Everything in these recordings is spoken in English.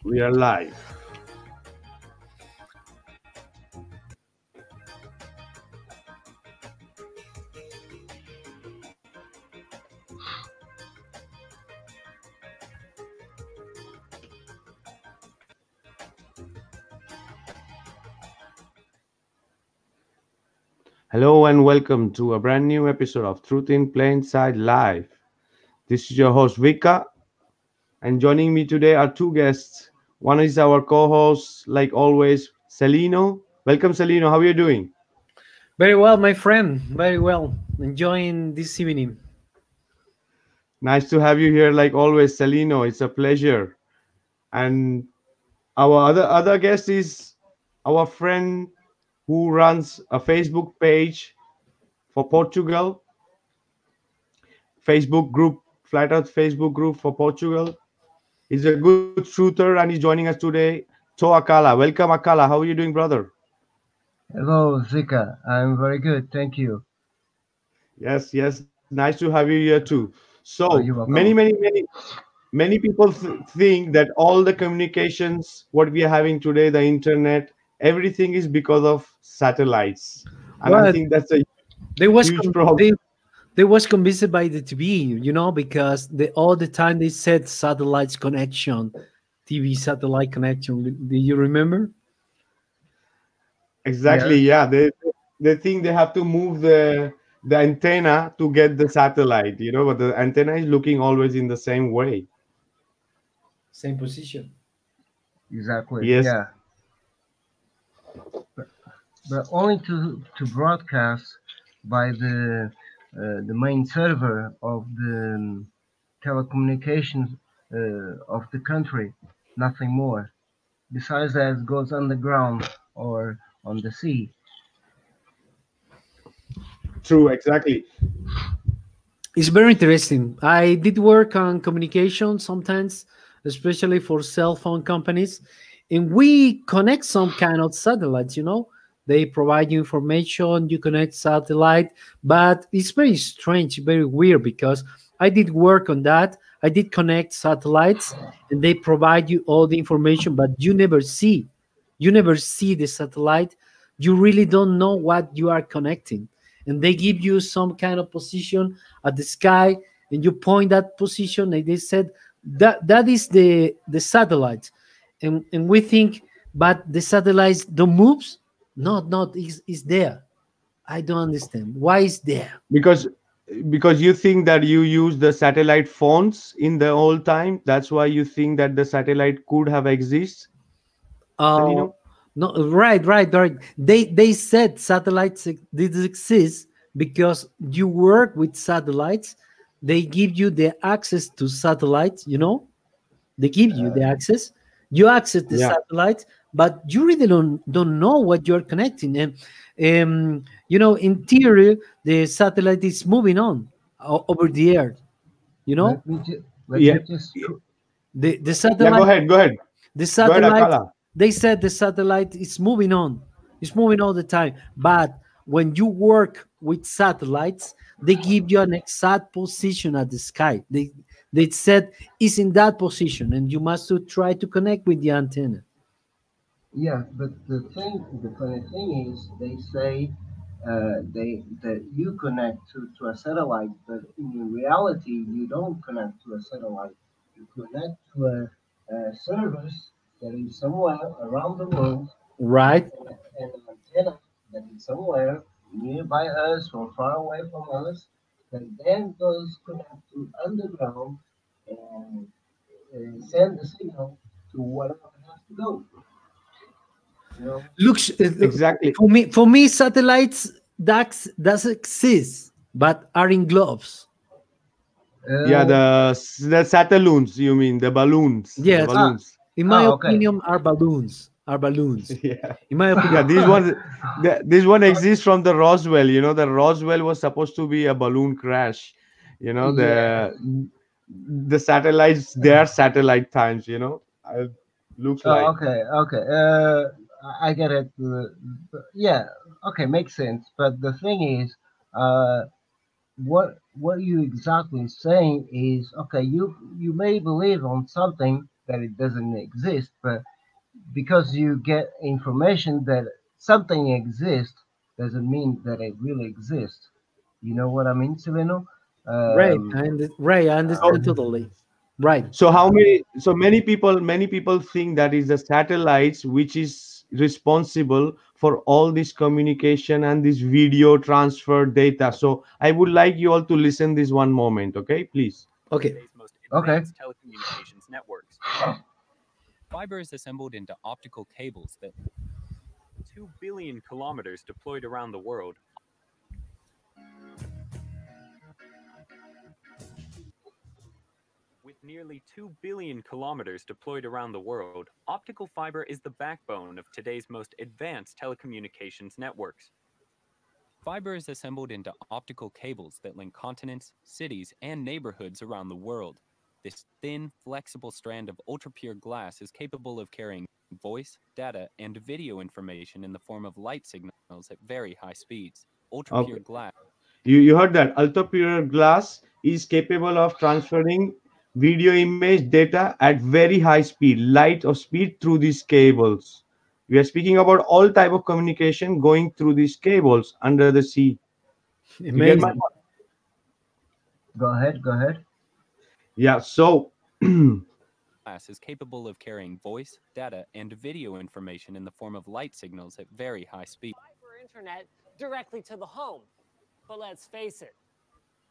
We are live. Hello and welcome to a brand new episode of Truth in Plain Sight Live. This is your host Vika, and joining me today are two guests. One is our co-host, like always, Celino. Welcome, Celino. How are you doing? Very well, my friend. Very well. Enjoying this evening. Nice to have you here, like always, Celino. It's a pleasure. And our other guest is our friend who runs a Facebook page for Portugal, Facebook group, Flat Earth Facebook group for Portugal. He's a good shooter and he's joining us today. To Akala. Welcome, Akala. How are you doing, brother? Hello, Zika. I'm very good, thank you. Yes, yes. Nice to have you here too. So You're many, welcome. many, many people think that all the communications, what we are having today, the internet, everything is because of satellites, and I Well, think that's a they was huge con- problem. they was convinced by the TV, because all the time they said satellites connection, TV satellite connection. Do you remember? Exactly. Yes, Yeah, they think they have to move the antenna to get the satellite. But the antenna is looking always in the same way. Same position. exactly. Yes. Yeah, but, but only to broadcast by the main server of the telecommunications of the country, nothing more. Besides that, it goes underground or on the sea. True. Exactly. It's very interesting. I did work on communication sometimes, especially for cell phone companies, and we connect some kind of satellites. They provide you information, you connect satellite, but it's very strange, very weird because I did work on that. I did connect satellites, and they provide you all the information, but you never see. You never see the satellite. You really don't know what you are connecting, and they give you some kind of position at the sky, and you point that position, and they said that is the satellite, and we think, but the satellites don't moves. Not is there. I don't understand why is there. Because you think that you use the satellite phones in the old time. That's why you think that the satellite could have exist, uh Celino. no, right. They said satellites did exist because you work with satellites. They give you the access to satellites. They give you the access. You access the Yeah. satellite, but you really don't know what you're connecting. And in theory, the satellite is moving on over the air. You know, Let Yeah. me just the Yeah. Go satellite, ahead. Go ahead. the Go ahead, satellite. Akala. They said the satellite is moving on. It's moving all the time. But when you work with satellites, they give you an exact position at the sky. They said it's in that position, and you must to try to connect with the antenna. Yeah, but the funny thing is, they say they that you connect to a satellite, but in reality, you don't connect to a satellite. You connect to a service that is somewhere around the world, Right? and an antenna that is somewhere nearby us or far away from us, that then goes connect to underground and send the signal to whatever has to go. You know. Looks Exactly. for me, satellites does exist, but are in gloves. Yeah. Uh, The satelloons. You mean the balloons? The Yes, ah, balloons. in my okay. opinion, are balloons. Are balloons. Yeah. In my Yeah. opinion. This one exists from the Roswell. The Roswell was supposed to be a balloon crash. You know Yes. the the satellites. They are satellite times. Looks Oh, like. okay. Okay. I get it. Yeah. Okay, makes sense. But the thing is, uh, what you exactly saying is, okay. You may believe on something that it doesn't exist, but because you get information that something exists doesn't mean that it really exists. You know what I mean, Sileno? Right. Um, Right. I So, understand totally. Right. so how many? So many people think that is the satellites which is responsible for all this communication and this video transfer data. So I would like you all to listen this one moment, okay, please. Okay. okay. Okay. You heard that ultra pure glass is capable of transferring video image data at very high speed, light or speed through these cables. We are speaking about all type of communication going through these cables under the sea. You get my Amazing. point? Go ahead. Go ahead. Yeah. So internet directly to the home. But let's face it,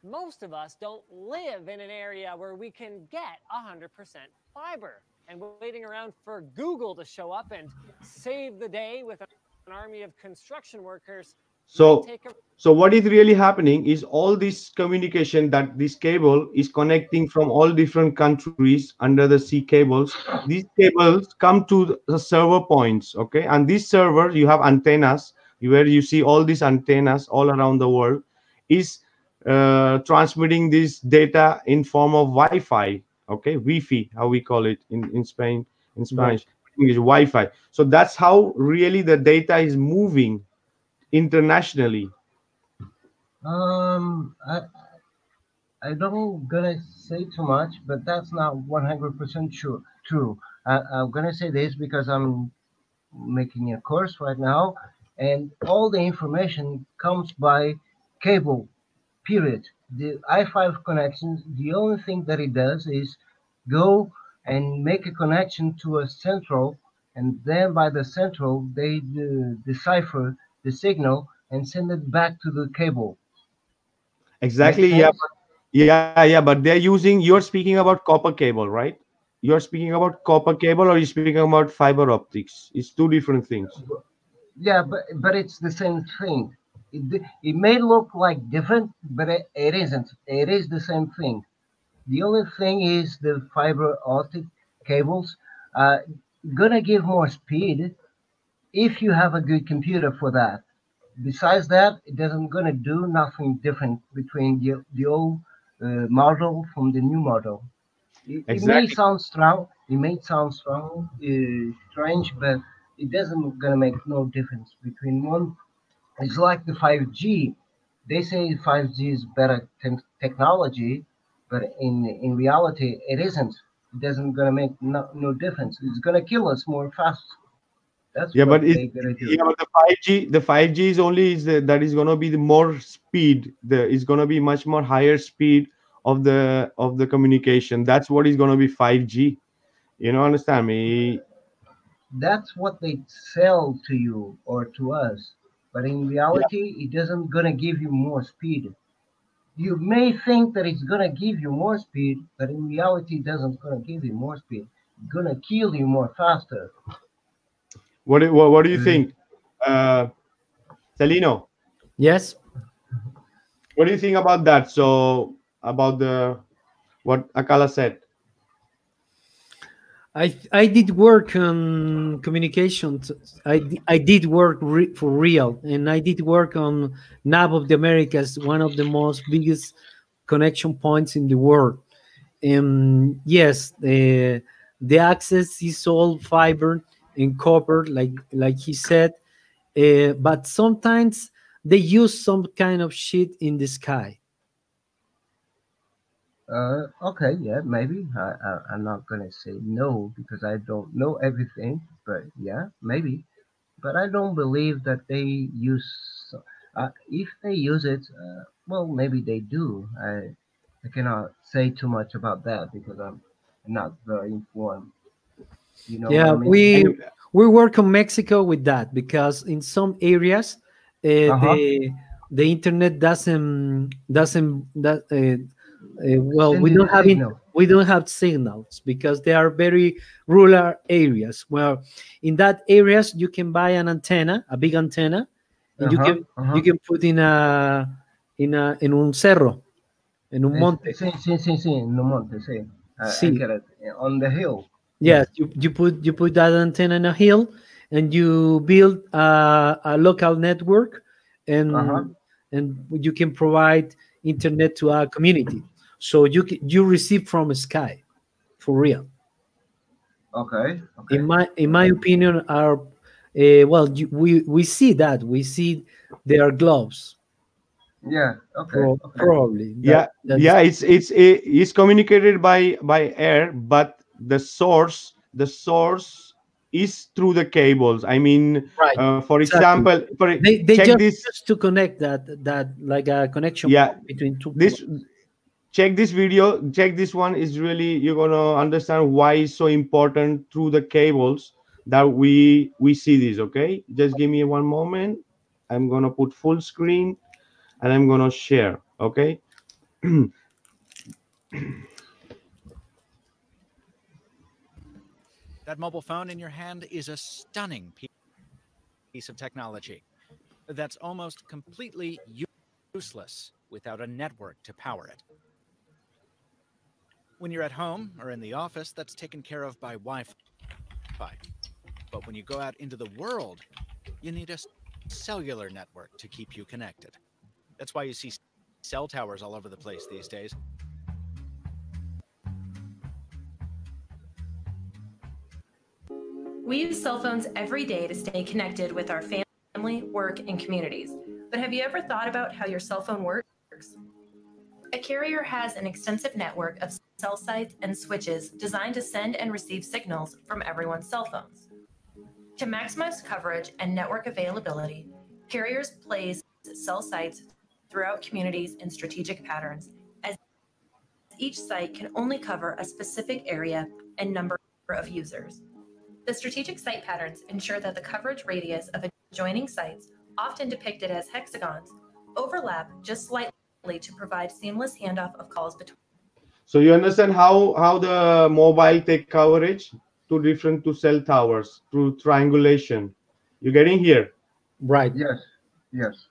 most of us don't live in an area where we can get 100% fiber. And waiting around for Google to show up and save the day with an army of construction workers might So, take a so what is really happening is all this communication that this cable is connecting from all different countries under the sea cables. These cables come to the server points, okay? And these servers, you have antennas where you see all these antennas all around the world, is transmitting this data in form of Wi-Fi, okay? Wi-Fi, how we call it in Spain, in Right. Spanish, English, Wi-Fi. So that's how really the data is moving internationally. Um, I, I don't gonna say too much, but that's not 100% true. True. I'm gonna say this because I'm making a course right now, and all the information comes by cable. Period. The i5 connections, the only thing that it does is go and make a connection to a central, and then by the central they decipher the signal and send it back to the cable. Make Exactly. Yeah. sense? Yeah. Yeah. But they're using, you're speaking about copper cable, right? You're speaking about copper cable or you're speaking about fiber optics. It's two different things. Yeah, but it's the same thing. It may look like different, but it isn't. It is the same thing. The only thing is the fiber optic cables uh, gonna give more speed if you have a good computer for that. Besides that, it doesn't gonna do nothing different between the old model from the new model. It may Exactly. sound strong, strange, but it doesn't gonna make no difference between one. It's like the 5G. They say 5G is better technology, but in reality, it isn't. It doesn't gonna make no difference. It's gonna kill us more fast. That's Yeah, what but they gonna do. yeah, but the 5G is only is that is gonna be the more speed. The is gonna be much more higher speed of the communication. That's what is gonna be 5G. You know, understand me? That's what they sell to you or to us. But in Yeah. reality, it doesn't gonna give you more speed. You may think that it's gonna give you more speed, but in reality, it doesn't gonna give you more speed. It's gonna kill you more faster. What do you Uh, think, Celino? Yes. What do you think about that? So about the what Akala said. I did work on communications. I did work for real, and I did work on Nav of the Americas, one of the most biggest connection points in the world. Yes, the access is all fiber and copper, like he said, but sometimes they use some kind of shit in the sky. Okay, yeah, maybe. I'm not gonna say no because I don't know everything, but yeah, maybe. But I don't believe that they use. If they use it, well, maybe they do. I cannot say too much about that because I'm not very informed. You know what Yeah, I mean? And we work on Mexico with that because in some areas Uh huh. the internet doesn't that well Send you the signal. we don't have signals because they are very rural areas. Well, in that areas you can buy an antenna, a big antenna, and Uh huh. Uh you huh. can put in un cerro, in un monte. Sim, no monte, sim. I See, get it. On the hill. yes, Yes. you put that antenna in a hill, and you build a local network, Uh huh. and you can provide internet to a community. So you receive from sky for real. Okay. Okay. In my Okay. opinion, are well, we see that we see their gloves. Yeah. Okay. Okay. Probably yeah, that is yeah, it's communicated by air, but the source is through the cables. I mean, right. for Exactly. example, They check just this. used to connect that like a connection Yeah, point between two this points. check this video. Check this one is really, you're gonna understand why it's so important through the cables that we see this. Okay, just give me one moment. I'm gonna put full screen and I'm gonna share. Okay. That mobile phone in your hand is a stunning piece of technology that's almost completely useless without a network to power it. When you're at home or in the office, that's taken care of by Wi-Fi. But when you go out into the world, you need a cellular network to keep you connected. That's why you see cell towers all over the place these days. We use cell phones every day to stay connected with our family, work, and communities. But have you ever thought about how your cell phone works? A carrier has an extensive network of cell sites and switches designed to send and receive signals from everyone's cell phones. To maximize coverage and network availability, carriers place cell sites throughout communities in strategic patterns, as each site can only cover a specific area and number of users. The strategic site patterns ensure that the coverage radius of adjoining sites, often depicted as hexagons, overlap just slightly to provide seamless handoff of calls between. So you understand how the mobile take coverage to different to cell towers through triangulation. You getting here? Right. Yes. Yes.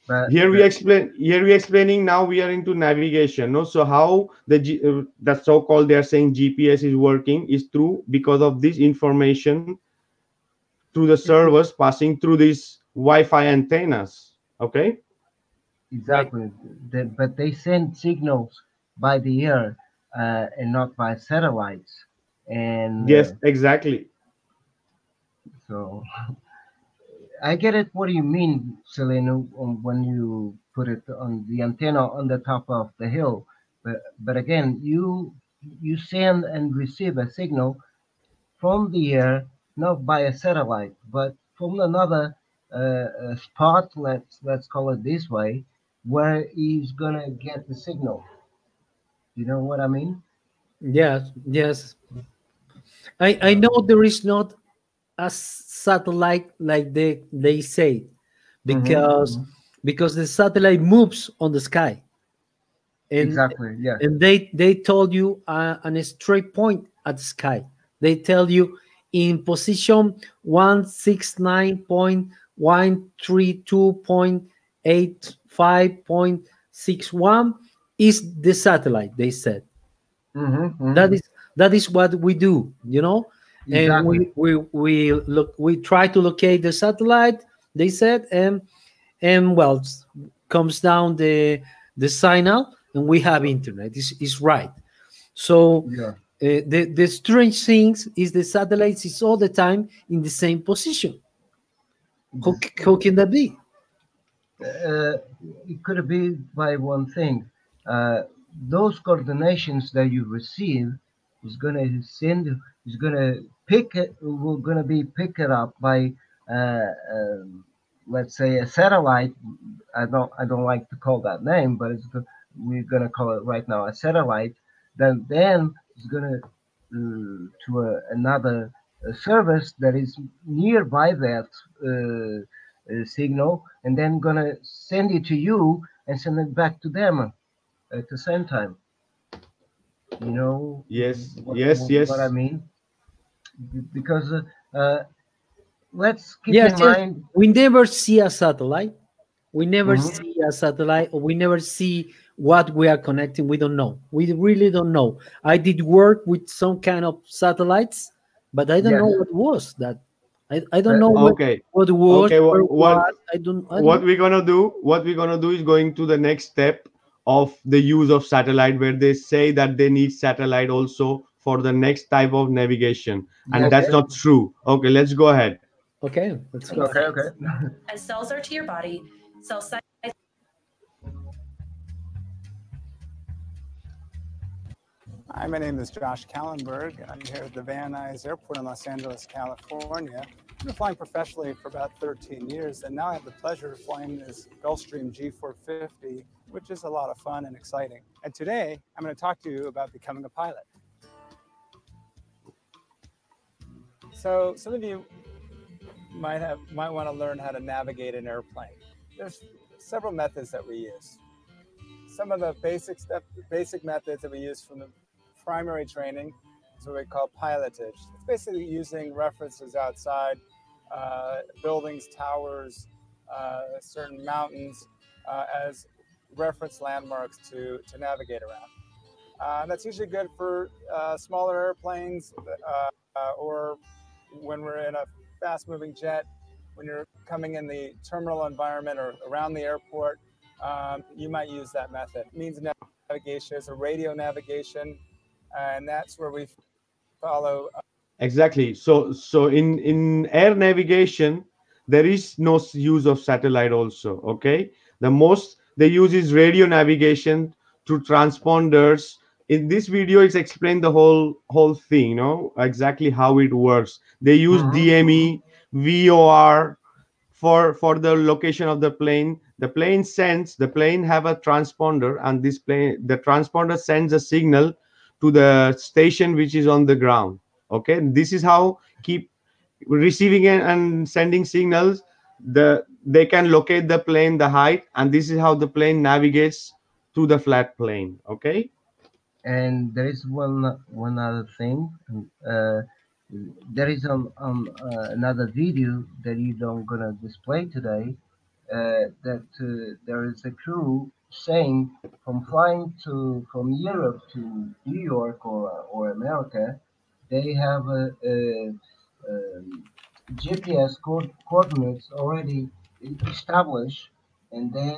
But Here we the explain. Here we explaining. Now we are into navigation. No, so how the so-called they are saying GPS is working is through because of this information through the servers passing through these Wi-Fi antennas. Okay. Right. exactly. But they send signals by the air and not by satellites. And Yes, exactly. so I get it. What do you mean, Selena, when you put it on the antenna on the top of the hill? But again, you send and receive a signal from the air, not by a satellite, but from another spot. Let's call it this way, where he's gonna get the signal. You know what I mean? Yes. Yes. I know there is not a satellite like they say Mm-hmm. because Hmm. the satellite moves on the sky, and Exactly. Yeah. they told you on a straight point at the sky. They tell you in position 169.132.85.61 is the satellite, they said. Mm-hmm. that Hmm. is that is what we do, and Exactly. we try to locate the satellite, they said, and well, comes down the signal, and we have internet. Is right. So Yeah. the strange things is the satellites is all the time in the same position. How can that be? Uh, it could be by one thing. those coordinations that you receive is gonna is gonna we're gonna be picked up by uh, um, let's say a satellite. I don't like to call that name, but we're gonna call it right now a satellite. Then it's gonna to another service that is nearby that signal, and then gonna send it to you and send it back to them at the same time. You know Yes, yes, what I yes. mean? Because let's keep Yes, in yes. mind. We never see a satellite. We never Mhm. see a satellite, or we never see what we are connecting. We don't know. We really don't know. I did work with some kind of satellites, but I don't know Yes, what was that. I don't but know Okay, what was, okay. where What was. I don't what know. we're gonna do? What we're gonna do is going to the next step of the use of satellite, where they say that they need satellite also for the next type of navigation, and yes, that's Okay, but not true. Okay, let's go ahead. okay, let's go. Makes okay, sense. okay. As cells are to your body, cell cycle. Hi, my name is Josh Kallenberg. I'm here at the Van Nuys Airport in Los Angeles, California. I've been flying professionally for about 13 years, and now I have the pleasure of flying this Gulfstream G450, which is a lot of fun and exciting. And today, I'm going to talk to you about becoming a pilot. So some of you might want to learn how to navigate an airplane. There's several methods that we use. Some of the basic methods that we use from the primary training is what we call pilotage. It's basically using references outside, buildings, towers, certain mountains as reference landmarks to navigate around. That's usually good for smaller airplanes or when we're in a fast-moving jet, when you're coming in the terminal environment or around the airport, you might use that method. Means of navigation is a radio navigation, and that's where we follow. Exactly. So in air navigation, there is no use of satellite also. Okay. The most they use is radio navigation through transponders. In this video, it's explained the whole thing. Exactly how it works. They use Mhm. DME, VOR for the location of the plane. The plane have a transponder, and the transponder sends a signal to the station which is on the ground. Okay, this is how keep receiving and sending signals. They can locate the plane, the height, and this is how the plane navigates to the flat plane. Okay. And there is one other thing. Uh, there is another video that you don't gonna display today. That there is a crew saying from Europe to New York or America, they have GPS coordinates already established, and then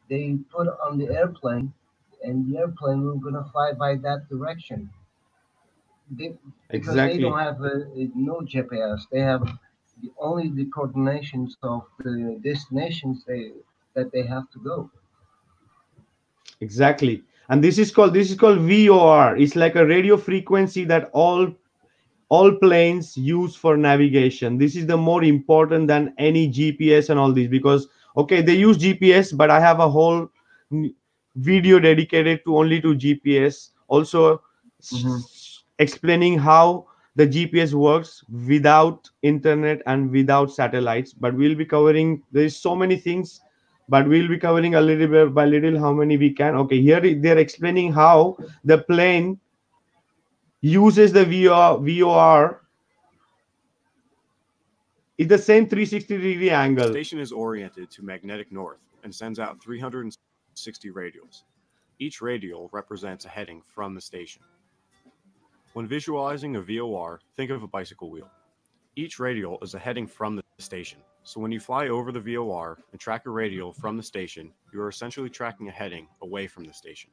they put on the airplane, and the airplane will gonna fly by that direction. They, because they don't Exactly. have no GPS, they have only the coordinations of the destinations that they have to go. Exactly. And this is called VOR. It's like a radio frequency that all planes use for navigation. This is the more important than any GPS and all this, because okay, they use GPS, but I have a whole n- video dedicated to only to GPS also, Hmm. explaining how the GPS works without internet and without satellites. But we'll be covering, there's so many things, but we'll be covering a little bit by little how many we can. Okay, here they're explaining how the plane uses the VOR. It's the same 360-degree The angle. station is oriented to magnetic north and sends out 360 radials. Each radial represents a heading from the station. When visualizing a VOR, think of a bicycle wheel. Each radial is a heading from the station. So when you fly over the VOR and track a radial from the station, you are essentially tracking a heading away from the station.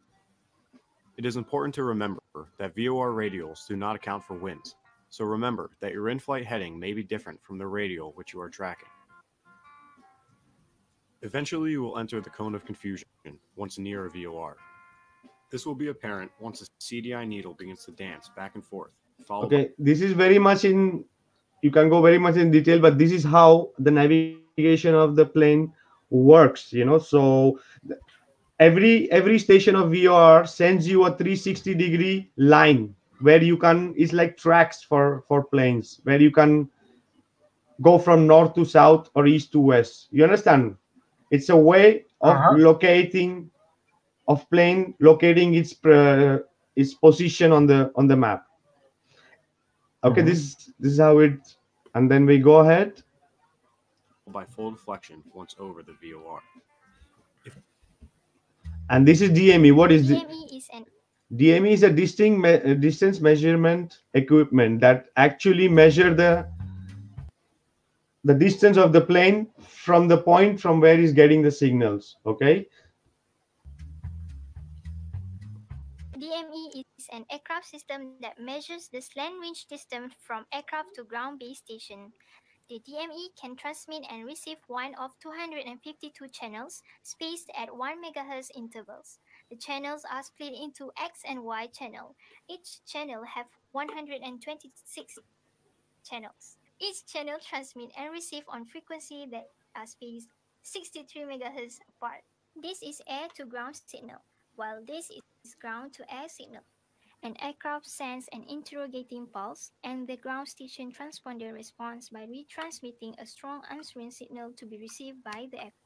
It is important to remember that VOR radials do not account for winds. So remember that your in-flight heading may be different from the radial which you are tracking. Eventually, you will enter the cone of confusion, once near a VOR. This will be apparent once the CDI needle begins to dance back and forth, followed by Okay, this is very much in, you can go very much in detail, but this is how the navigation of the plane works, so every station of VOR sends you a 360-degree line where you can, it's like tracks for planes, where you can go from north to south or east to west. You understand? It's a way of Uh-huh. locating, of plane locating its position on the map. Okay, Mm-hmm. this is how it, and then we go ahead. full deflection once over the VOR. And this is DME. What is the DME is an DME? Is a distance measurement equipment that actually measure the distance of the plane from the point from where it's getting the signals. Okay. DME is an aircraft system that measures the slant range distance from aircraft to ground-based station. The DME can transmit and receive one of 252 channels spaced at 1 MHz intervals. The channels are split into X and Y channel. Each channel have 126 channels. Each channel transmit and receive on frequency that are spaced 63 MHz apart. This is air to ground signal, while this is ground to air signal. An aircraft sends an interrogating pulse, and the ground station transponder responds by retransmitting a strong answering signal to be received by the aircraft.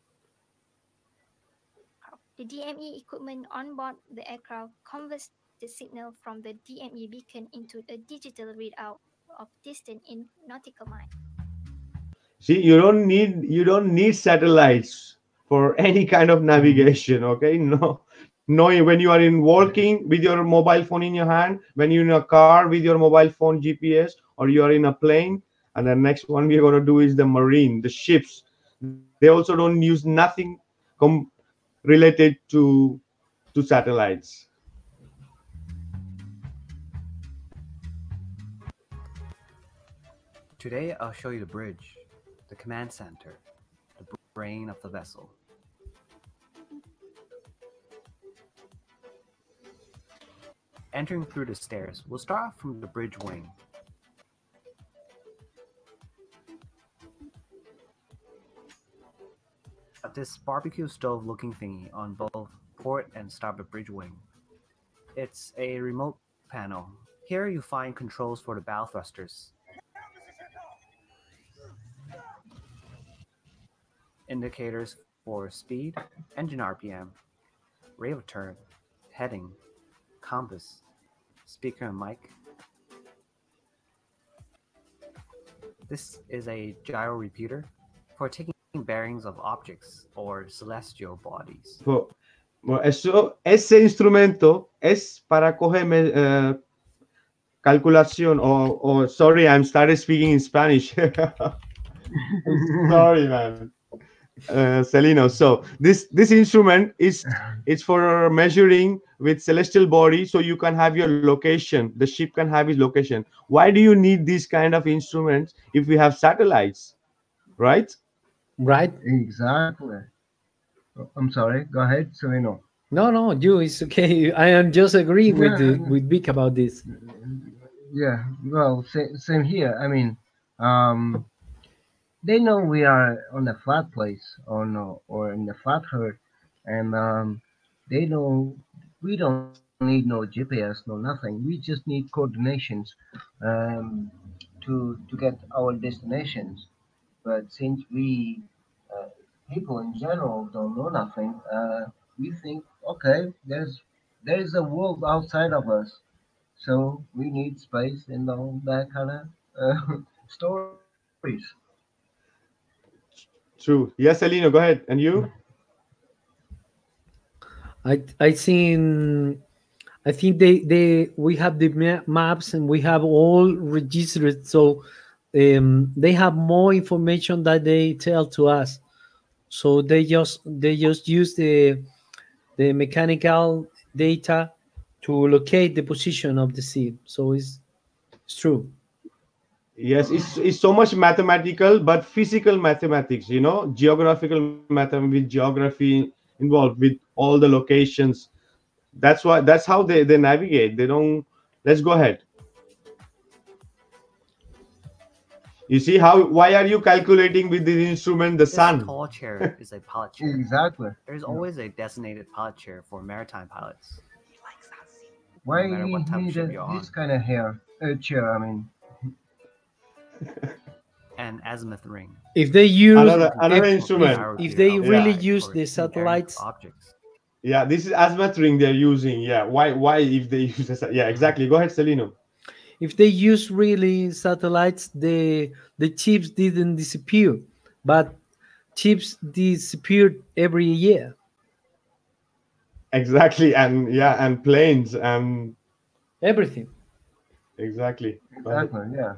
The DME equipment on board the aircraft converts the signal from the DME beacon into a digital readout of distance in nautical mile. See, you don't need satellites for any kind of navigation. Okay, no, no. When you are in walking with your mobile phone in your hand, when you're in a car with your mobile phone GPS, or you are in a plane, and the next one we're gonna do is the marine, the ships. They also don't use nothing com- related to satellites. Today I'll show you the bridge, the command center, the brain of the vessel. Entering through the stairs, we'll start off from the bridge wing. At this barbecue stove looking thingy on both port and starboard bridge wing. It's a remote panel. Here you find controls for the bow thrusters, indicators for speed, engine RPM, rate of turn, heading, compass, speaker and mic. This is a gyro repeater for taking bearings of objects or celestial bodies. Bueno, ese instrumento es para coger calculación sorry, I'm started speaking in Spanish. Sorry, man. Celino. So this instrument is, it's for measuring with celestial body, so you can have your location. The ship can have its location. Why do you need these kind of instruments if we have satellites, right? Right? Exactly. I'm sorry. Go ahead, Sereno. No, it's okay. I am just agreeing Yeah, with Vic about this. yeah. Well, same here. I mean, um, they know we are on a flat place or no, or in a flat earth, and they know we don't need no GPS, no nothing. We just need coordinations um, to get our destinations. But since we people in general don't know nothing, we think, okay, there is a world outside of us, so we need space and all that kind of stories. True. Yes, Celino, go ahead. And you? I think they we have the maps and we have all registered, so they have more information that they tell to us. So they just use the mechanical data to locate the position of the seed. So it's true. Yes, it's so much mathematical, but physical mathematics, geographical mathematics with geography involved with all the locations. That's how they navigate. They don't. Let's go ahead. You see how? Why are you calculating with this instrument the This sun? tall chair is a pilot chair. Exactly. There's always a designated pilot chair for maritime pilots. Why No matter he what type of ship needed you're on. this kind of chair? I mean, An azimuth ring. If they use Another if, instrument. if they really Yeah. use For the seeing aerial satellites, objects. Yeah, this is azimuth ring they're using. Yeah, why if they use this? Yeah, exactly. Go ahead, Celino. if they use really satellites, the chips didn't disappear, but chips disappeared every year. Exactly, and yeah, and planes and Everything. exactly. Go ahead. exactly. Yeah.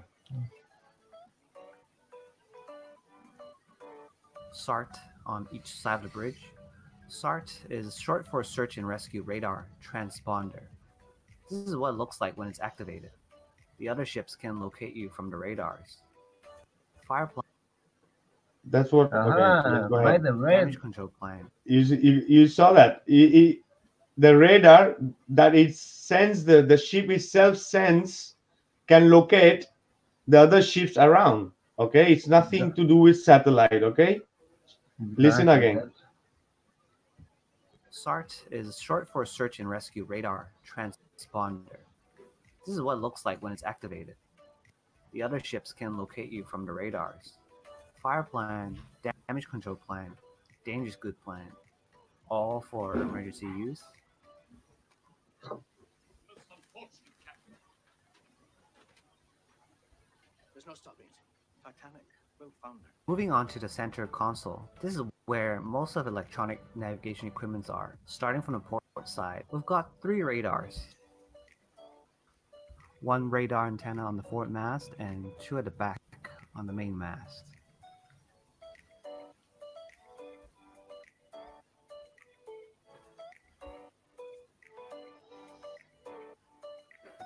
SART on each side of the bridge. SART is short for Search and Rescue Radar Transponder. This is what it looks like when it's activated. The other ships can locate you from the radars. Fireplane That's what. Okay, let's go By ahead. the red. damage control plan. You saw that the radar that it sends the ship itself sends can locate the other ships around. Okay, it's nothing to do with satellite. Okay, listen Exactly. again. SART is short for Search and Rescue Radar Transponder. This is what it looks like when it's activated. The other ships can locate you from the radars. Fire plan, damage control plan, dangerous good plan, all for emergency use. There's no stopping it. Titanic will founder. Moving on to the center console, this is where most of electronic navigation equipments are. Starting from the port side, we've got 3 radars. 1 radar antenna on the forward mast and 2 at the back on the main mast.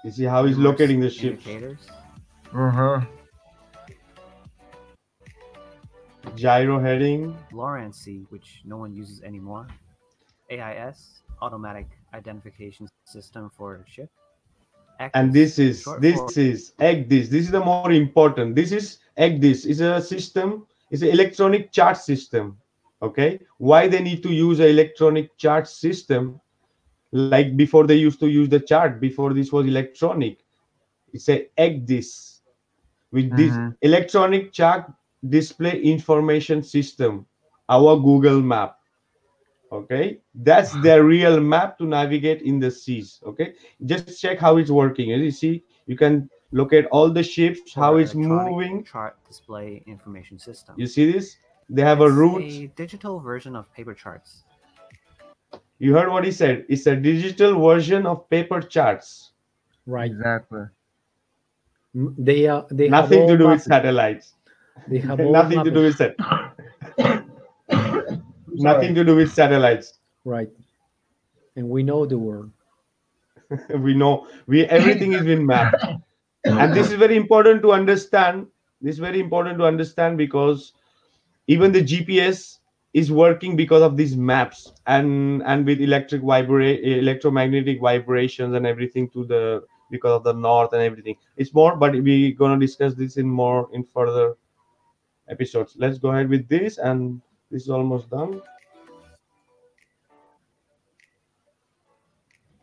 You see how he's Numerous locating the ships. indicators, Gyro heading. Lorentz C, which no one uses anymore. AIS, automatic identification system for ship. And this is EGDIS. This is the more important. This is EGDIS. It's a system. It's an electronic chart system. Okay. Why they need to use an electronic chart system? Like before they used to use the chart. Before this was electronic. It's a EGDIS. With this electronic chart display information system, our Google map. Okay, that's their real map to navigate in the seas. Okay, just check how it's working. As you see, you can locate all the ships, how it's moving. Chart display information system. You see this? They have a route. A digital version of paper charts. You heard what he said. It's a digital version of paper charts. Right. Exactly. They nothing have to do with mapped. satellites. They have nothing to do with that. Nothing to do with satellites. Right. And we know the world. We know everything is been mapped. And this is very important to understand. This is very important to understand because even the GPS is working because of these maps and with electromagnetic vibrations and everything because of the north and everything. It's more, but we're gonna discuss this in further episodes. Let's go ahead with this, and this is almost done.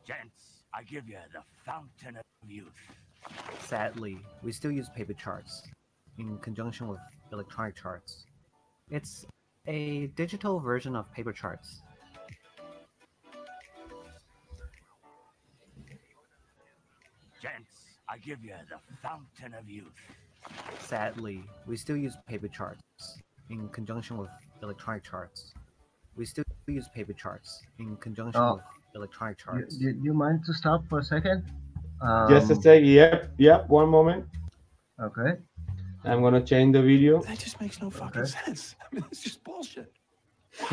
Gents, I give you the fountain of youth. Sadly, we still use paper charts in conjunction with electronic charts. It's a digital version of paper charts. Gents, I give you the fountain of youth. Sadly, we still use paper charts in conjunction with electronic charts. We still use paper charts in conjunction with electronic charts. Do you mind to stop for a second? Just a sec. Yep. One moment. Okay. I'm gonna change the video. That just makes no fucking sense. I mean, it's just bullshit.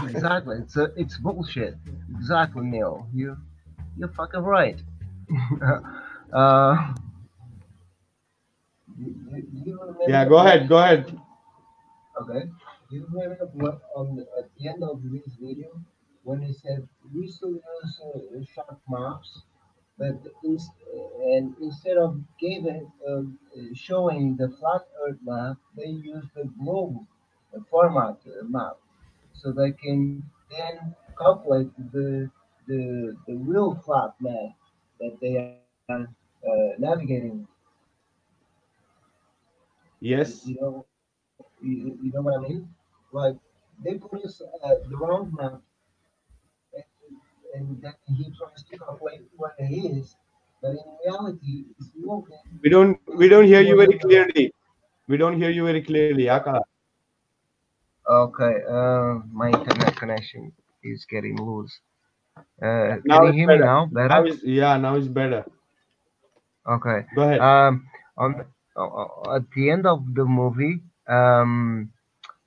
Exactly. It's bullshit. Exactly, Neil. You're fucking right. Yeah, go ahead. Okay. Do you remember at the end of this video, when he said we still use shark maps, but instead of showing the flat Earth map, they use the globe format map, so they can then calculate the real flat map that they are navigating. You Yes. know, you know what I mean? Like they put us the wrong map, and then he tries to calculate what it is, but in reality, it's moving We don't hear you very according to. clearly. We don't hear you very clearly, Akala. Okay, my internet connection is getting loose. Can Now you it's hear me better. now? Now Better? is yeah, now it's better. Okay. Go ahead. On at the end of the movie,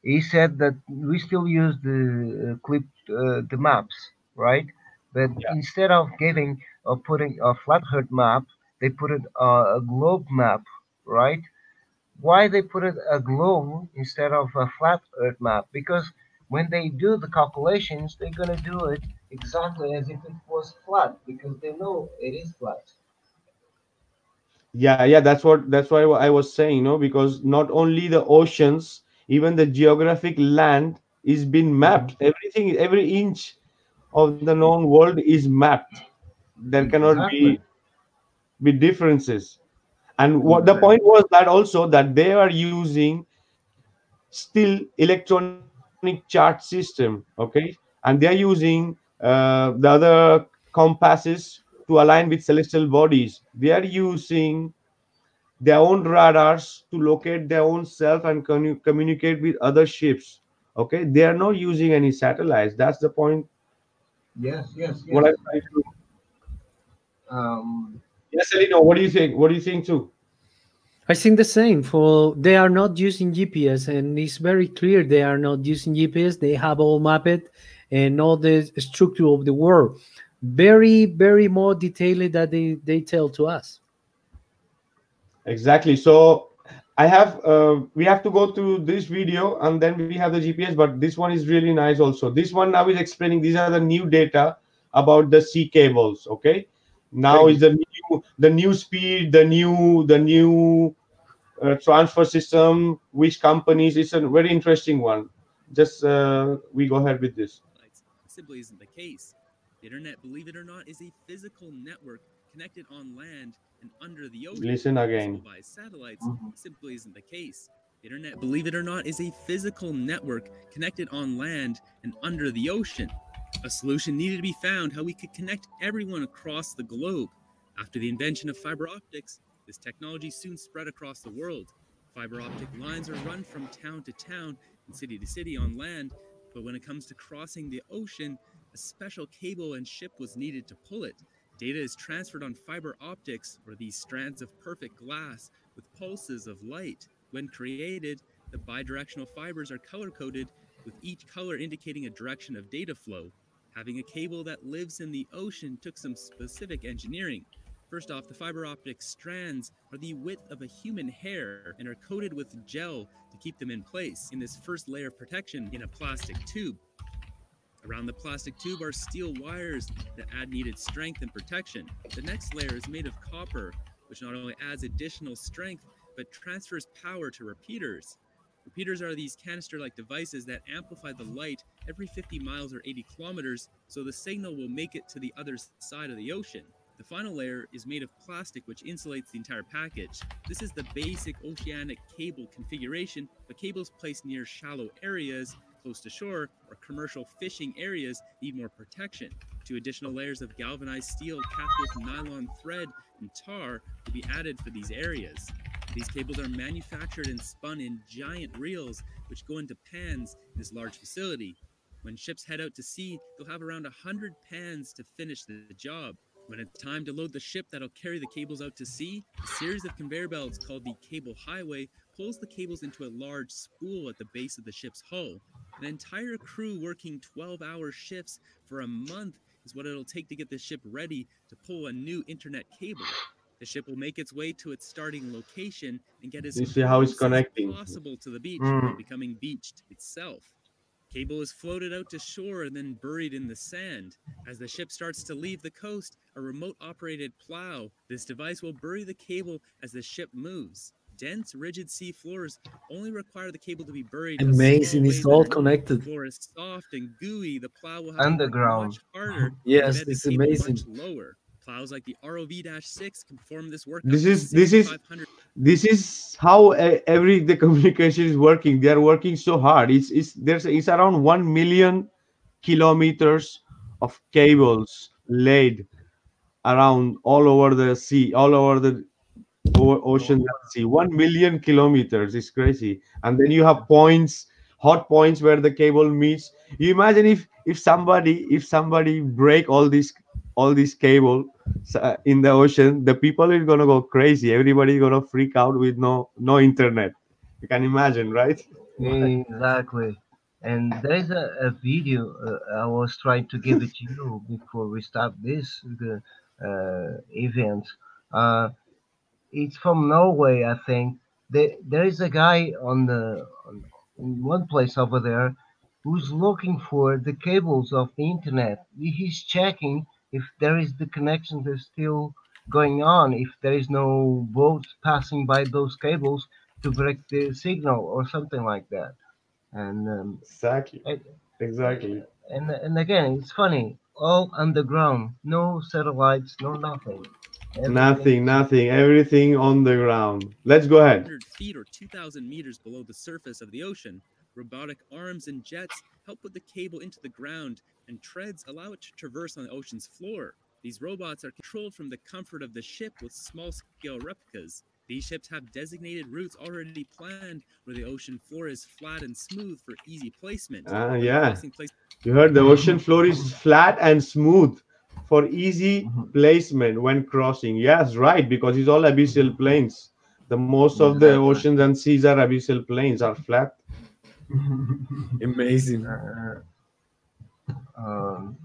he said that we still use the maps, right? But Yeah. instead of giving or putting a flat Earth map, they put it a globe map, right? Why they put it a globe instead of a flat Earth map? Because when they do the calculations, they're gonna do it exactly as if it was flat because they know it is flat. Yeah, yeah, that's why I was saying, because not only the oceans, even the geographic land is been mapped. Mhm. Everything, every inch of the known world is mapped. There cannot Exactly. be differences. And what the Exactly. point was that also that they are using still electronic chart system, okay, and they are using the other compasses to align with celestial bodies. They are using their own radars to locate their own self and communicate with other ships. Okay, they are not using any satellites. That's the point. Yes, yes, What yes. I'm trying to. Um, Yes, Elino. What do you think? What do you think too? I think the same. For they are not using GPS, and it's very clear they are not using GPS. They have all mapped and all the structure of the world, very, very more detailed that they tell to us. Exactly. So I have we have to go through this video and then we have the GPS, but this one is really nice also. This one now is explaining these are the new data about the sea cables. Okay. Now is Crazy. the new speed, the new transfer system, which companies. It's a very interesting one. Just we go ahead with this. Simply isn't the case. The internet, believe it or not, is a physical network connected on land and under the ocean, Listen visible again. by satellites. Mhm. Simply isn't the case. The internet, believe it or not, is a physical network connected on land and under the ocean. A solution needed to be found how we could connect everyone across the globe. After the invention of fiber optics, this technology soon spread across the world. Fiber optic lines are run from town to town and city to city on land, but when it comes to crossing the ocean, a special cable and ship was needed to pull it. Data is transferred on fiber optics, or these strands of perfect glass with pulses of light. When created, the bidirectional fibers are color coded, with each color indicating a direction of data flow. Having a cable that lives in the ocean took some specific engineering. First off, the fiber optic strands are the width of a human hair and are coated with gel to keep them in place in this first layer of protection in a plastic tube. Around the plastic tube are steel wires that add needed strength and protection. The next layer is made of copper, which not only adds additional strength, but transfers power to repeaters. Repeaters are these canister like devices that amplify the light every 50 miles or 80 kilometers, so the signal will make it to the other side of the ocean. The final layer is made of plastic, which insulates the entire package. This is the basic oceanic cable configuration, but cables placed near shallow areas close to shore or commercial fishing areas need more protection. Two additional layers of galvanized steel capped with nylon thread and tar will be added for these areas. These cables are manufactured and spun in giant reels, which go into pans in this large facility. When ships head out to sea, they'll have around 100 pans to finish the job. When it's time to load the ship that'll carry the cables out to sea, a series of conveyor belts called the cable highway pulls the cables into a large spool at the base of the ship's hull. An entire crew working 12-hour shifts for a month is what it'll take to get the ship ready to pull a new internet cable. The ship will make its way to its starting location and get as You see how it's close as connecting. possible to the beach Mm. without becoming beached itself. Cable is floated out to shore and then buried in the sand. As the ship starts to leave the coast, a remote operated plow. This device will bury the cable as the ship moves. Dense, rigid sea floors only require the cable to be buried a Amazing. small It's ways all underneath. The connected. floor is soft and gooey. The plow will have to work Underground. much harder to Yes, embed the it's cable amazing. much lower. Plows like the ROV-6 can perform this work up This to is this is 6,500. this is how every the communication is working. They are working so hard. It's around 1 million kilometers of cables laid around all over the sea, all over the ocean and sea. 1 million kilometers is crazy. And then you have points, hot points where the cable meets. You imagine if somebody break all these cable in the ocean, the people are gonna go crazy. Everybody gonna freak out with no internet. You can imagine, right? Exactly. And there is a video I was trying to give it to you before we start this event. Uh, it's from Norway, I think. There is a guy in one place over there who's looking for the cables of the internet. He's checking if there is the connections are still going on, if there is no boats passing by those cables to break the signal or something like that. And Exactly. I- Exactly. and again, it's funny. All underground, no satellites, no nothing. Everything. Nothing. Everything on the ground. Let's go ahead. 100 feet or 2,000 meters below the surface of the ocean. Robotic arms and jets help put the cable into the ground, and treads allow it to traverse on the ocean's floor. These robots are controlled from the comfort of the ship with small-scale replicas. These ships have designated routes already planned where the ocean floor is flat and smooth for easy placement. When Yeah. crossing places You heard the ocean floor is flat and smooth for easy placement when crossing. Yes, right, because it's all abyssal plains. The most of the Exactly. oceans and seas are abyssal plains, are flat. Amazing. Um,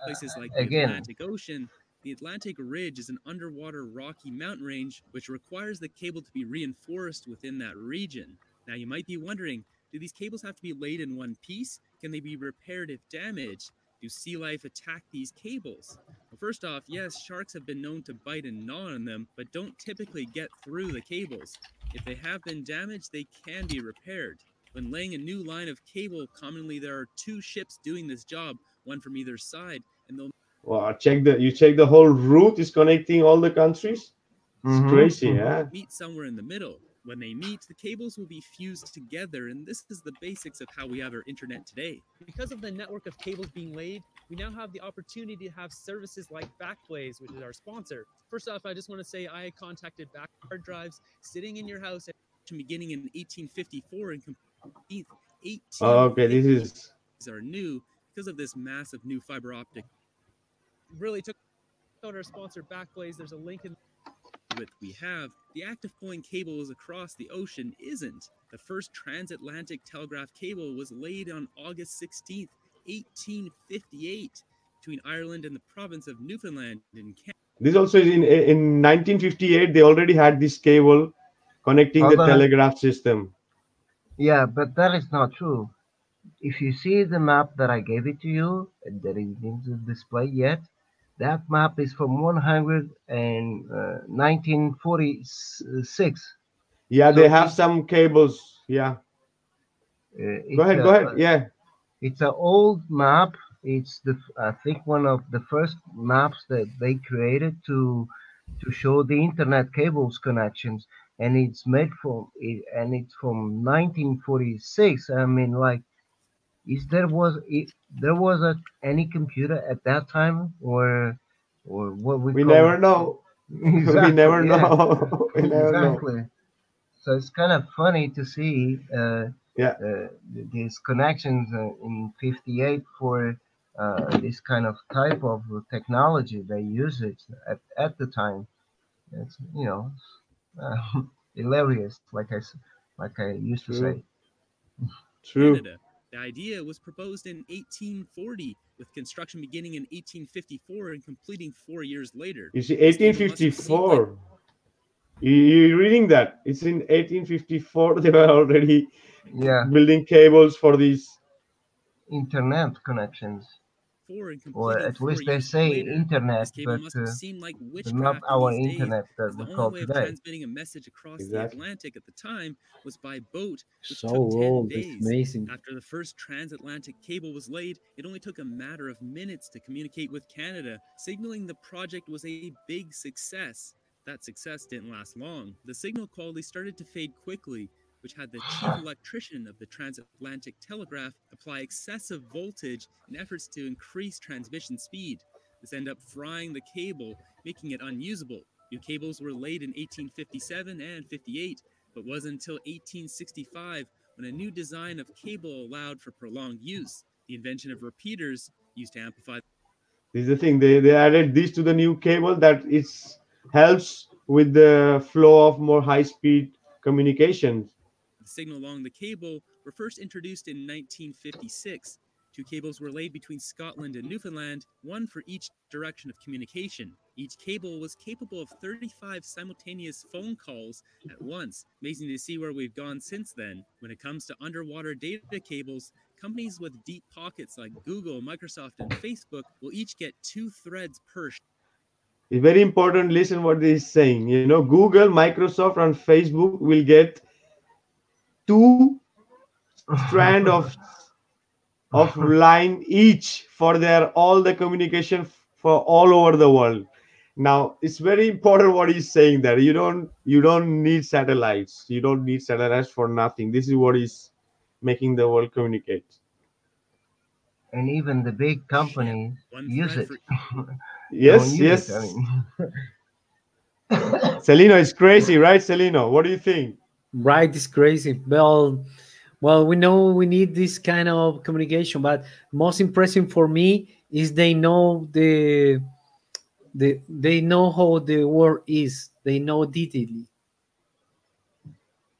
places like the again, Atlantic Ocean, the Atlantic Ridge is an underwater rocky mountain range which requires the cable to be reinforced within that region. Now you might be wondering, do these cables have to be laid in one piece? Can they be repaired if damaged? Do sea life attack these cables? Well, first off, yes, sharks have been known to bite and gnaw on them, but don't typically get through the cables. If they have been damaged, they can be repaired. When laying a new line of cable, commonly there are two ships doing this job, one from either side, and they'll Wow, check the whole route is connecting all the countries. It's crazy, yeah. meet somewhere in the middle. When they meet, the cables will be fused together, and this is the basics of how we have our internet today. Because of the network of cables being laid, we now have the opportunity to have services like Backblaze, which is our sponsor. First off, I just want to say I contacted Back hard drives sitting in your house Beginning in 1854 and complete Okay, 1850 this is are new because of this massive new fiber optic. really took out our sponsor Backblaze. There's a link in We have the active point cables across the ocean isn't. The first transatlantic telegraph cable was laid on August 16th, 1858, between Ireland and the province of Newfoundland in Canada. this also is in 1958 they already had this cable connecting the hold on. telegraph system. Yeah, but that is not true. If you see the map that I gave it to you, that isn't the display yet, that map is from 1946. Yeah, So they have some cables. Yeah. Go it's ahead, go ahead. Yeah. it's an old map. It's I think one of the first maps that they created to show the internet cables connections, and it's made from it, and it's from 1946. I mean, like, is there was any computer at that time, or what we We call never know. We exactly, never yeah, know. We never know. exactly. So it's kind of funny to see Yeah. these connections in '58 for this kind of type of technology. They use it at the time. It's uh, hilarious, like I used to say. True. True. Canada. The idea was proposed in 1840, with construction beginning in 1854 and completing 4 years later. You see, This cable must receive light 1854. You're reading that. It's in 1854 they were already Yeah, building cables for these internet connections, Four and or completing at least four they years say later. internet, This cable must have seemed like but not witchcraft in our these days, internet that as the we only call way of today. transmitting a message across the Exactly. Atlantic at the time was by boat, which So took 10 old. It's days. amazing. After the first transatlantic cable was laid, it only took a matter of minutes to communicate with Canada, signaling the project was a big success. That success didn't last long. The signal quality started to fade quickly, which had the chief electrician of the transatlantic telegraph apply excessive voltage in efforts to increase transmission speed. This ended up frying the cable, making it unusable. New cables were laid in 1857 and 58, but wasn't until 1865 when a new design of cable allowed for prolonged use. The invention of repeaters used to amplify This is the thing. They added this to the new cable that it helps with the flow of more high speed communication. the signal along the cable were first introduced in 1956. Two cables were laid between Scotland and Newfoundland, one for each direction of communication. Each cable was capable of 35 simultaneous phone calls at once. Amazing to see where we've gone since then. When it comes to underwater data cables, companies with deep pockets like Google, Microsoft, and Facebook will each get 2 threads per. It's very important. Listen what this is saying. You know, Google, Microsoft, and Facebook will get two strand of line each for their all the communication for all over the world. Now it's very important what he's saying there. You don't need satellites. You don't need satellites for nothing. This is what is making the world communicate. And even the big Ship, companies one use thread it. for Don't Yes, use it. I yes. mean, Celino is crazy, right? Celino, what do you think? Right is crazy. Well, we know we need this kind of communication, but most impressive for me is they know how the world is. They know detailedly.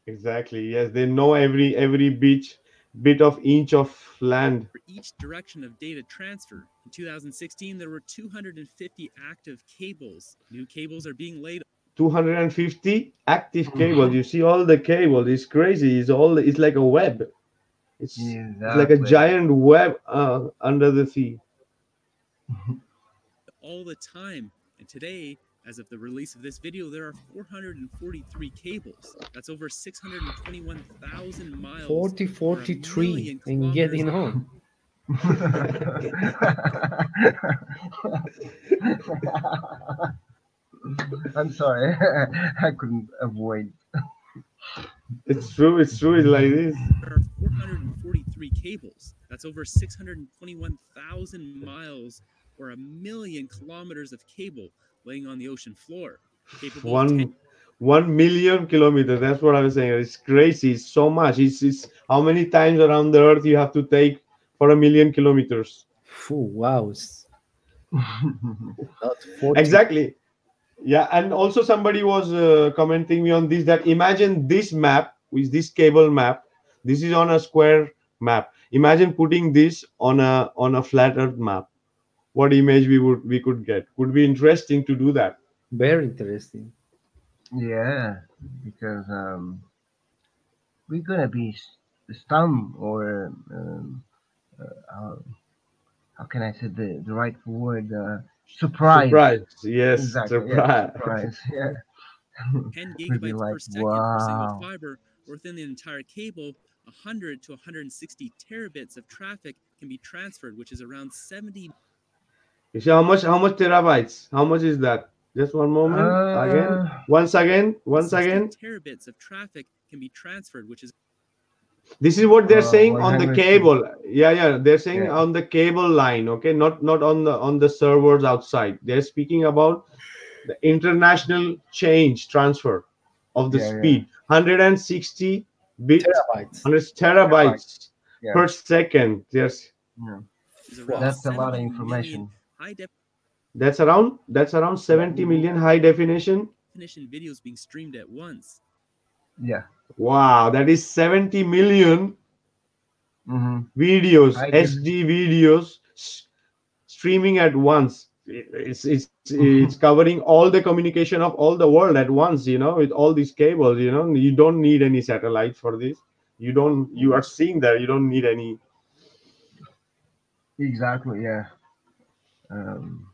Exactly. Yes, they know every bit of inch of land. for each direction of data transfer. In 2016, there were 250 active cables. New cables are being laid 250 active cables. You see all the cables. It's crazy. It's like a web. It's like a exactly. giant web under the sea. all the time. And today, as of the release of this video, there are 443 cables. That's over 621,000 miles. 40, or a 43 million and kilometers. getting on. I'm sorry, I couldn't avoid. It's true. It's true. It's like this. There are 443 cables. That's over 621,000 miles or a million kilometers of cable laying on the ocean floor. Capable of 10 1 million kilometers. That's what I was saying. It's crazy. It's so much. It's how many times around the earth you have to take for 1 million kilometers. Wow, it's not 40. Exactly. Yeah, and also somebody was commenting me on this that imagine this map with this cable map. This is on a square map. Imagine putting this on a flat Earth map. What image we could get? Could be interesting to do that. Very interesting. Yeah, because we're gonna be stunned, or how, how can I say the right word? Surprise. Surprise! Yes, Exactly. Yeah, surprise. surprise. Yeah. 10 We'll be gigabytes like, per second for single wow. fiber, or within the entire cable, 100 to 160 terabits of traffic can be transferred, which is around 70 You see how much terabytes? How much is that? Just one moment. Again. Uh, Once again. Once 60 again. terabits of traffic can be transferred, which is This is what they're saying on the 160. cable. Yeah. They're saying Yeah. on the cable line. Okay, not on the servers outside. They're speaking about the international change transfer of the Yeah. speed. 160 bits, Terabytes. 100 Terabyte. terabytes Yeah. per second. Yes, Yeah. is around That's a lot of 70 million information. high that's around 70 million high definition. definition videos being streamed at once. Yeah. Wow, that is 70 million Mm-hmm. videos, I def- HD videos streaming at once. It's covering all the communication of all the world at once. With all these cables. You don't need any satellite for this. You are seeing that. You don't need any. Exactly. Yeah. Um,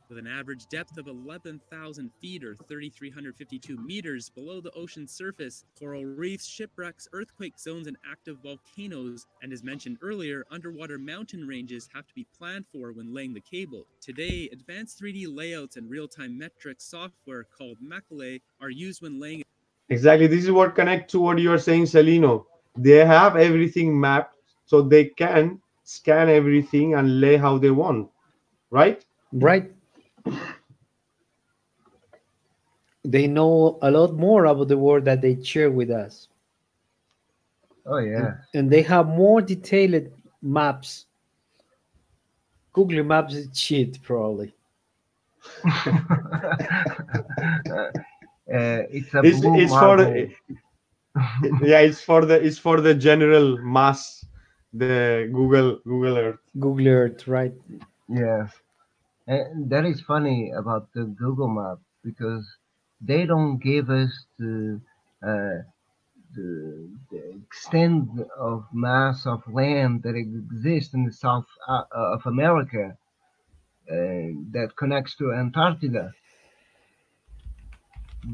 With an average depth of 11,000 feet or 3,352 meters below the ocean's surface, coral reefs, shipwrecks, earthquake zones, and active volcanoes, and as mentioned earlier, underwater mountain ranges have to be planned for when laying the cable. Today, advanced 3D layouts and real-time metric software called Macaulay are used when laying. Exactly. This is what connects to what you are saying, Celino. They have everything mapped, so they can scan everything and lay how they want, right? Right? They know a lot more about the world that they share with us, oh yeah. and they have more detailed maps. Google Maps is cheat, probably. It's a blue It's for marble. yeah, it's for the general mass, the Google Earth. Google Earth, right? Yes. And that is funny about the Google Map because they don't give us uh, the extent of mass of land that exists in the south of America that connects to Antarctica.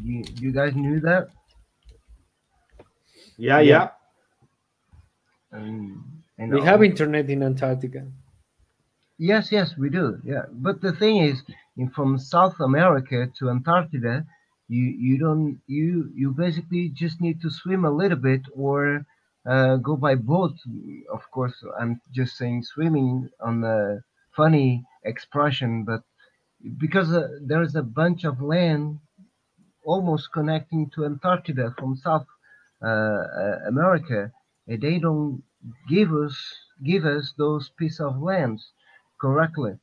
You guys knew that? Yeah, Yeah, yeah. And we have internet in Antarctica. yes, yes, we do. Yeah, but the thing is, from South America to Antarctica, you basically just need to swim a little bit or go by boat. Of course, I'm just saying swimming on the funny expression, but because there's a bunch of land almost connecting to Antarctica from South America, they don't give us give us those piece of lands correctly.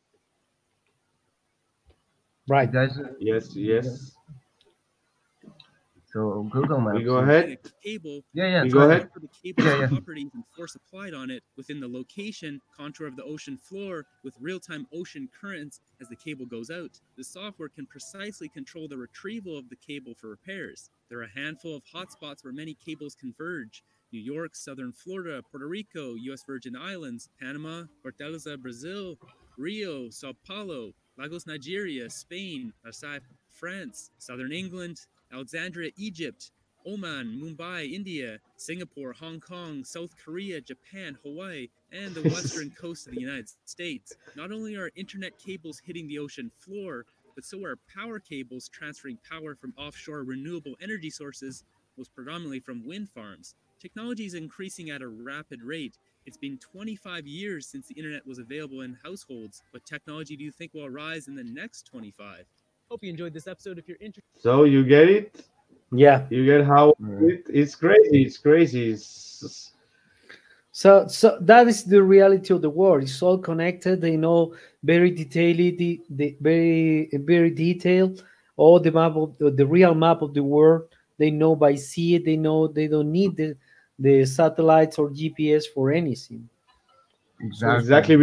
You Right. guys, Yes, you guys, yes. so Google We Maps go is ahead. A cable, yeah, yeah. We which Go go is ahead. ahead. used for the cable's Yeah, yeah. properties and force applied on it within the location contour of the ocean floor with real-time ocean currents as the cable goes out. The software can precisely control the retrieval of the cable for repairs. There are a handful of hotspots where many cables converge. New York, southern Florida, Puerto Rico, U.S. Virgin Islands, Panama, Fortaleza, Brazil, Rio, Sao Paulo, Lagos, Nigeria, Spain, Marseille, France, southern England, Alexandria, Egypt, Oman, Mumbai, India, Singapore, Hong Kong, South Korea, Japan, Hawaii, and the western coast of the United States. Not only are internet cables hitting the ocean floor, but so are power cables transferring power from offshore renewable energy sources, most predominantly from wind farms. Technology is increasing at a rapid rate. It's been 25 years since the internet was available in households. What technology do you think will arise in the next 25? Hope you enjoyed this episode. If you're interested, So you get it? Yeah. You get how Mm. it's crazy. It's crazy. So that is the reality of the world. It's all connected. They know very detailed, the very detailed, all the map of the real map of the world. They know by sea. They know they don't need the satellites or GPS for anything. So it's Exactly.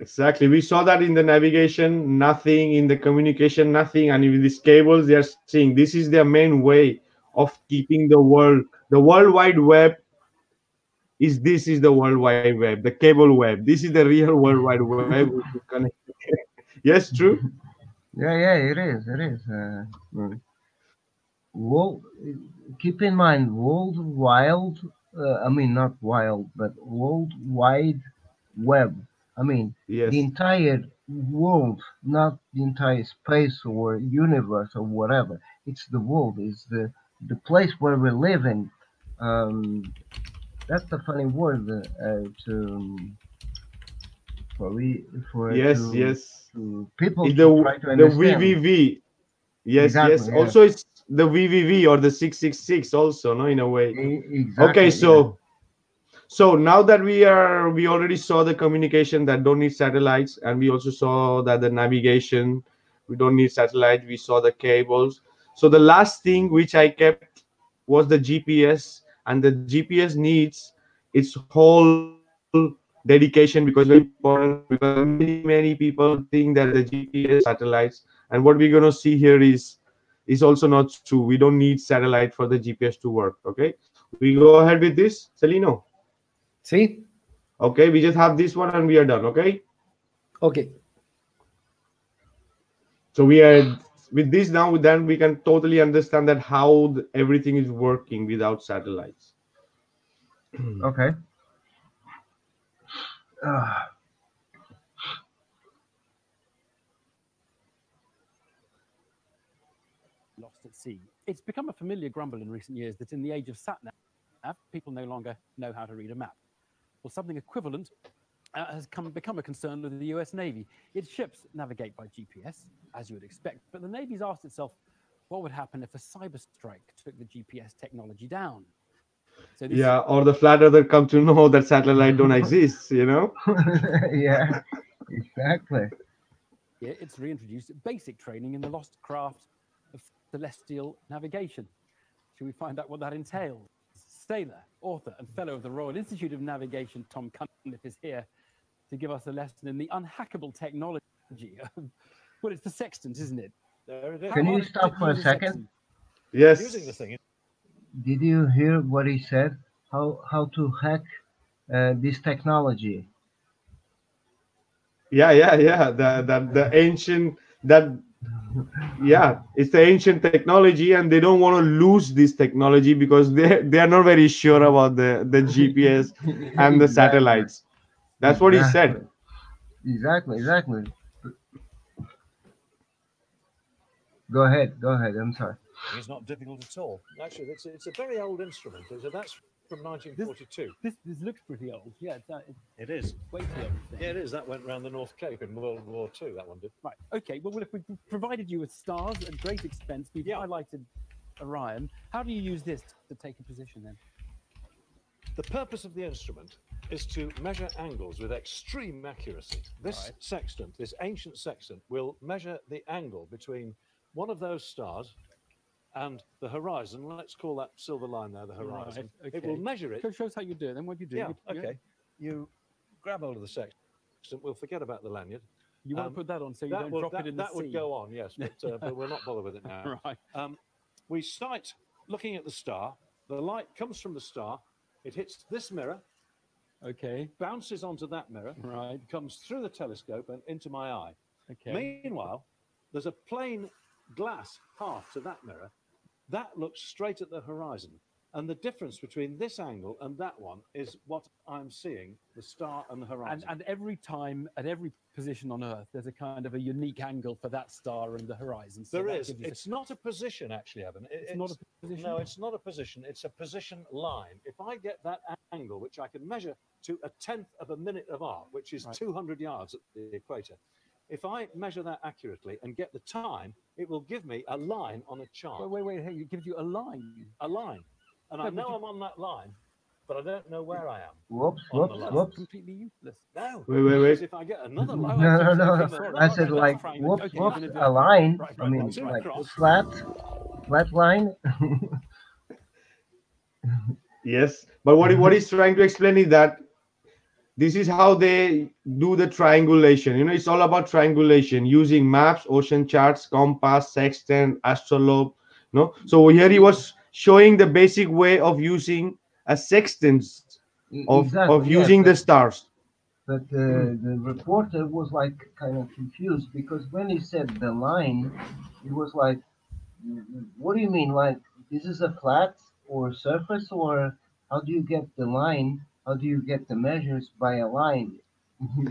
Exactly we saw that in the navigation, nothing in the communication, nothing, and with these cables, they are saying this is their main way of keeping the world wide web is the world wide web, the cable web. This is the real world wide web which is connected. Yes, true. Yeah, yeah. It is. It is. World, keep in mind, world wild. I mean, not wild, but world wide web. I mean, the Yes, entire world, not the entire space or universe or whatever. It's the world. It's the place where we live in. Um, that's a funny word to for we for yes, yes. to people It's to try to the understand. VVV. Yes, yes. Exactly. Yeah. Also, it's the VVV or the 666. Also, no, in a way. Okay, Exactly. Yeah. so now that we already saw the communication that don't need satellites, and we also saw that the navigation we don't need satellite. We saw the cables. So the last thing which I kept was the GPS, and the GPS needs its whole dedication because it's very important, because many people think that the GPS satellites, and what we're gonna see here is also not true. We don't need satellite for the GPS to work. Okay, we go ahead with this, Celino. see, Okay, we just have this one and we are done. Okay, Okay. so we are with this now. Then we can totally understand that how everything is working without satellites. Okay. Uh, Lost at sea. It's become a familiar grumble in recent years that in the age of sat-nav, people no longer know how to read a map. Well, something equivalent has become a concern with the US Navy. Its ships navigate by GPS, as you would expect, but the Navy's asked itself what would happen if a cyber strike took the GPS technology down. So this, Yeah, or the flat earther come to know that satellite don't exist. You know. yeah, exactly. yeah, it's reintroduced basic training in the lost craft of celestial navigation. Should we find out what that entails? Sailor, author, and fellow of the Royal Institute of Navigation, Tom Cunliffe, is here to give us a lesson in the unhackable technology. Well, it's the sextant, isn't it? There it is. Can you stop for a second? Yes. Using the thing. Did you hear what he said? How to hack this technology? Yeah. The ancient that yeah, it's the ancient technology, and they don't want to lose this technology because they are not very sure about the GPS and the Exactly. satellites. That's what he said. Exactly. Go ahead. I'm sorry. It's not difficult at all. Actually, it's a very old instrument. That's from 1942. This looks pretty old. Yeah, It is. way too old. Yeah, it is. That went round the North Cape in World War II. That one did. Right. Okay. Well, if we provided you with stars at great expense, we've highlighted Orion. How do you use this to take a position then? The purpose of the instrument is to measure angles with extreme accuracy. This sextant, this ancient sextant, will measure the angle between one of those stars and the horizon. Let's call that silver line there the horizon. Right, okay. It will measure it. Show us how you do it. Then what do you do? Yeah, okay. You grab hold of the sextant. We'll forget about the lanyard. You want to put that on so you don't drop it in the sea. That would go on, yes, but we'll not bother with it now. Right. We sight looking at the star. The light comes from the star. It hits this mirror. Okay. Bounces onto that mirror. Right. Comes through the telescope and into my eye. Okay. Meanwhile, there's a plain glass path to that mirror. That looks straight at the horizon. And the difference between this angle and that one is what I'm seeing, the star and the horizon. And every time, at every position on Earth, there's a kind of a unique angle for that star and the horizon. So there is. It's not a position, actually, Evan. It's not a position? No, it's not a position. It's a position line. If I get that angle, which I can measure to a tenth of a minute of arc, which is 200 yards at the equator, if I measure that accurately and get the time, it will give me a line on a chart. Wait. Hey, it gives you a line. A line. And I know I'm on that line, but I don't know where I am. Whoops. Completely useless. No. Wait. Because if I get another line. No. I said like, whoops, a line. I mean, like a flat line. Yes, but what he's trying to explain is that this is how they do the triangulation. You know, it's all about triangulation using maps, ocean charts, compass, sextant, astrolabe. No, so here he was showing the basic way of using a sextant of using the stars. But the reporter was like kind of confused because when he said the line, it was like, what do you mean? Like, this is a flat or surface, or how do you get the line? How do you get the measures by a line?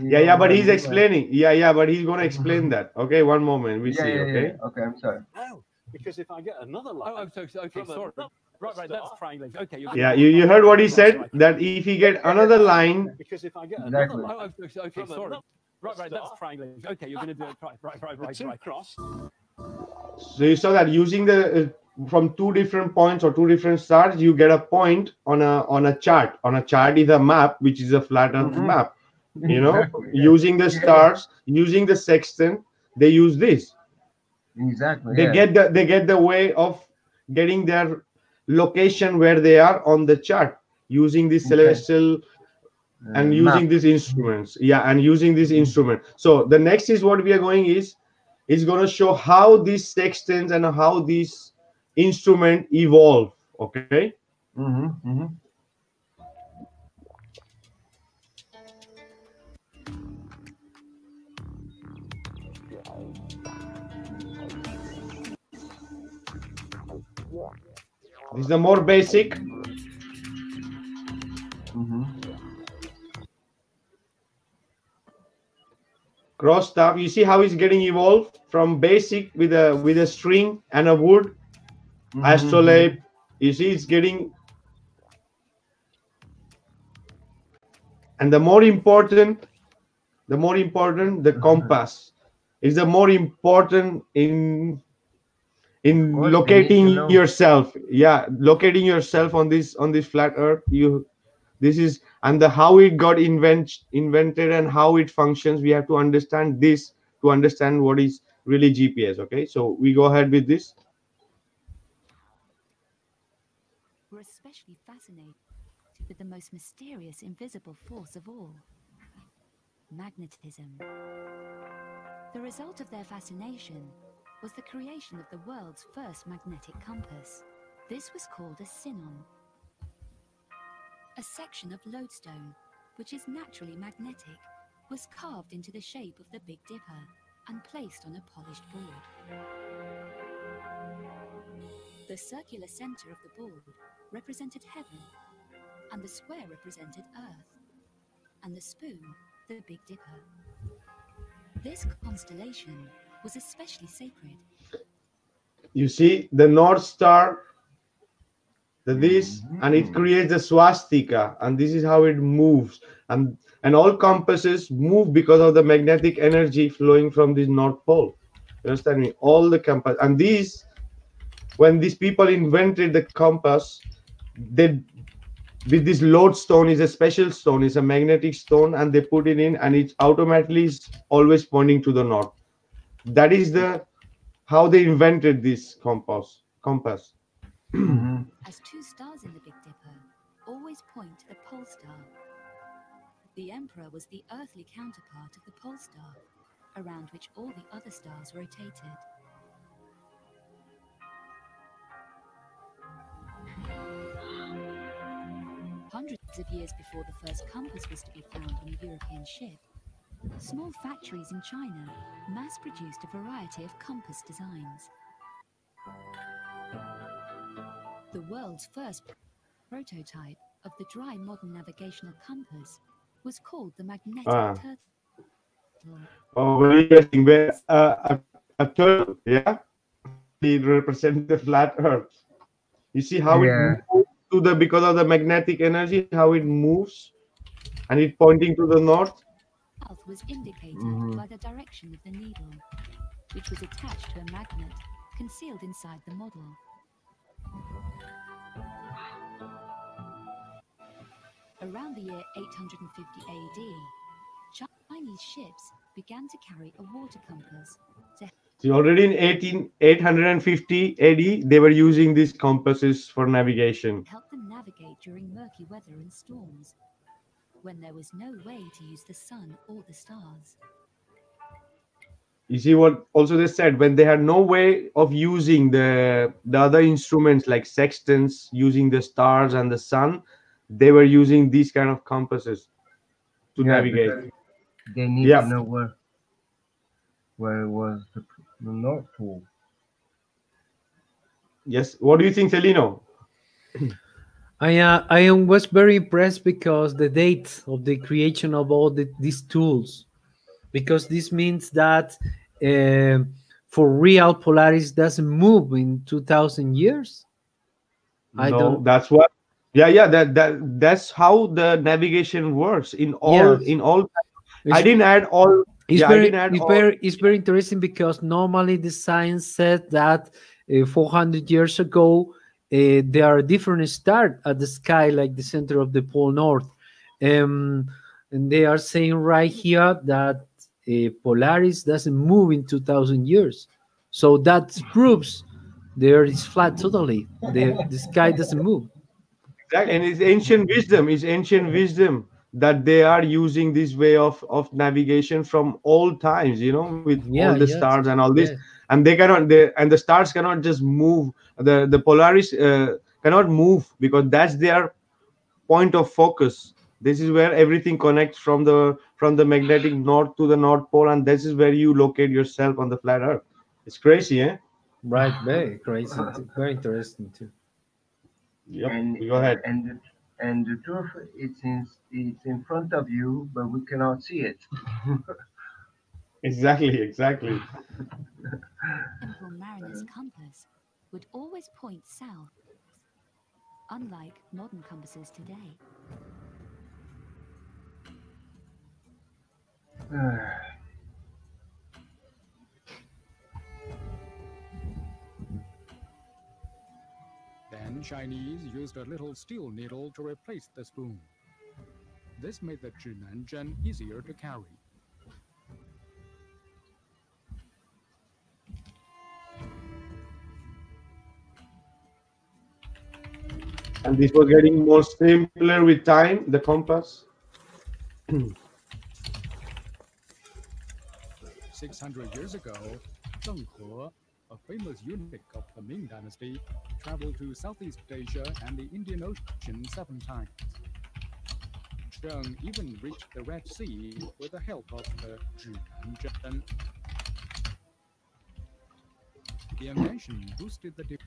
Yeah, but he's explaining. Yeah, but he's going to explain that. Okay, one moment. We see, okay? Okay, I'm sorry. No, because if I get another line. Okay, sorry. Right, that's triangulation. Okay. Yeah, you heard what he said, that if he get another line. Because if I get another line. Okay, sorry. Right, that's triangulation. Okay, you're going to do it. Right. Cross. So you saw that using the from two different points or two different stars, you get a point on a chart. On a chart is a map, which is a flat Earth map. You know, using the stars, using the sextant, they use this. Exactly. They get the way of getting their location where they are on the chart using this celestial and using these instruments. And using this instrument. So the next is what we are going is going to show how these sextants and how these instrument evolve. Okay. This is the more basic. Cross staff. You see how it's getting evolved from basic with a string and a wood astrolabe. You see it's getting, and the compass is the more important in course, they need to locating know. yourself. Yeah, locating yourself on this flat earth. This is, and the how it got invented and how it functions. We have to understand this to understand what is really GPS. Okay, so we go ahead with this. We're especially fascinated with the most mysterious invisible force of all, magnetism. The result of their fascination was the creation of the world's first magnetic compass. This was called a synnon, a section of lodestone, which is naturally magnetic, was carved into the shape of the Big Dipper and placed on a polished board. The circular center of the board represented heaven, and the square represented earth, and the spoon, the Big Dipper. This constellation was especially sacred. You see the North Star, this, and it creates a swastika, and this is how it moves. And all compasses move because of the magnetic energy flowing from this North Pole. You understand me? All the compass, and these, when these people invented the compass, they, with this lodestone, is a special stone, is a magnetic stone, and they put it in, and it automatically is always pointing to the north. That is the how they invented this compass. As two stars in the Big Dipper always point to the pole star. The Emperor was the earthly counterpart of the pole star, around which all the other stars rotated. Hundreds of years before the first compass was to be found on a European ship, small factories in China mass-produced a variety of compass designs. The world's first prototype of the dry modern navigational compass was called the magnetic turtle. Oh, very interesting. Where a turtle, yeah, it represents the flat Earth. You see how it Yeah. moves to the, because of the magnetic energy, how it moves, and it pointing to the north. South was indicated by the direction of the needle, which was attached to a magnet concealed inside the model. Around the year 850 AD, Chinese ships began to carry a water compass to See, already in 850 AD, they were using these compasses for navigation. help them navigate during murky weather and storms, when there was no way to use the sun or the stars. You see what also they said, when they had no way of using the other instruments like sextants, using the stars and the sun, they were using these kind of compasses to navigate. Because they need Yeah. to know where was the North Pole. Yes. What do you think, Celino? I was very impressed because the date of the creation of all these tools, because this means that for real Polaris doesn't move in 2,000 years. I No, don't. that's what. Yeah. That's how the navigation works in all Yes. in all. I It's- didn't add all. It's I very, didn't add it's all. very, it's very interesting because normally the science said that 400 years ago there are different stars at the sky, like the center of the pole north, and they are saying right here that Polaris doesn't move in 2,000 years, so that proves there is flat totally. The sky doesn't move. Exactly. And it's ancient wisdom. It's ancient wisdom that they are using this way of navigation from all times. With all Yeah, the yes, stars and all this, yes. and the stars cannot just move. The Polaris cannot move because that's their point of focus. This is where everything connects from the magnetic north to the North Pole, and this is where you locate yourself on the flat Earth. It's crazy, eh? Right, very crazy, very interesting too. Yep. and Go ahead. and the truth, it's in front of you, but we cannot see it. Exactly. Exactly. Simple mariner's compass would always point south, unlike modern compasses today. Then Chinese used a little steel needle to replace the spoon. This made the Zhinenzhen easier to carry. And this was getting more simpler with time, the compass. 600 years ago, Deng He, a famous eunuch of the Ming Dynasty, traveled to Southeast Asia and the Indian Ocean 7 times. Zheng even reached the Red Sea with the help of the Zhinenzhen. The invention boosted the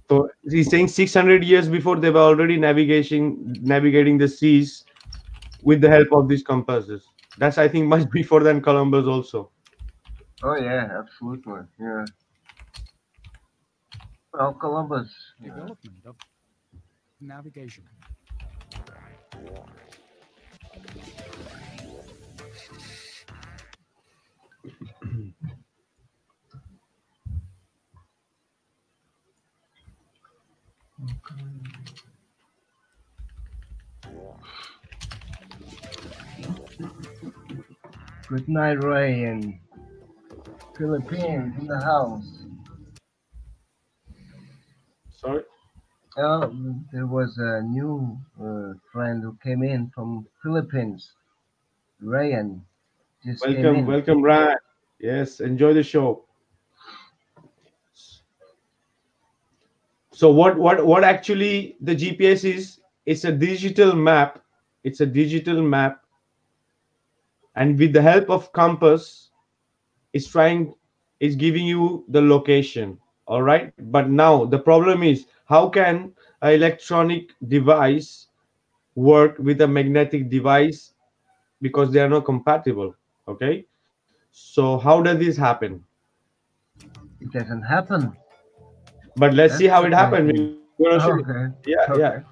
So he's saying 600 years before they were already navigating the seas with the help of these compasses. That's, I think, much before than Columbus also. Oh yeah, absolutely. Yeah. Well, Columbus. development of navigation. Good night, Ray, and Philippines in the house. Sorry. Oh, there was a new friend who came in from Philippines. Ryan just came Welcome, in. welcome, Ryan. Yes, enjoy the show. So what actually the GPS is? It's a digital map. It's a digital map, and with the help of compass, it's giving you the location. All right. But now the problem is, how can an electronic device work with a magnetic device, because they are not compatible? Okay. So how does this happen? It doesn't happen. But let's see That's how the it funny happened. We're thing. gonna show you. Okay. Yeah, yeah. Okay.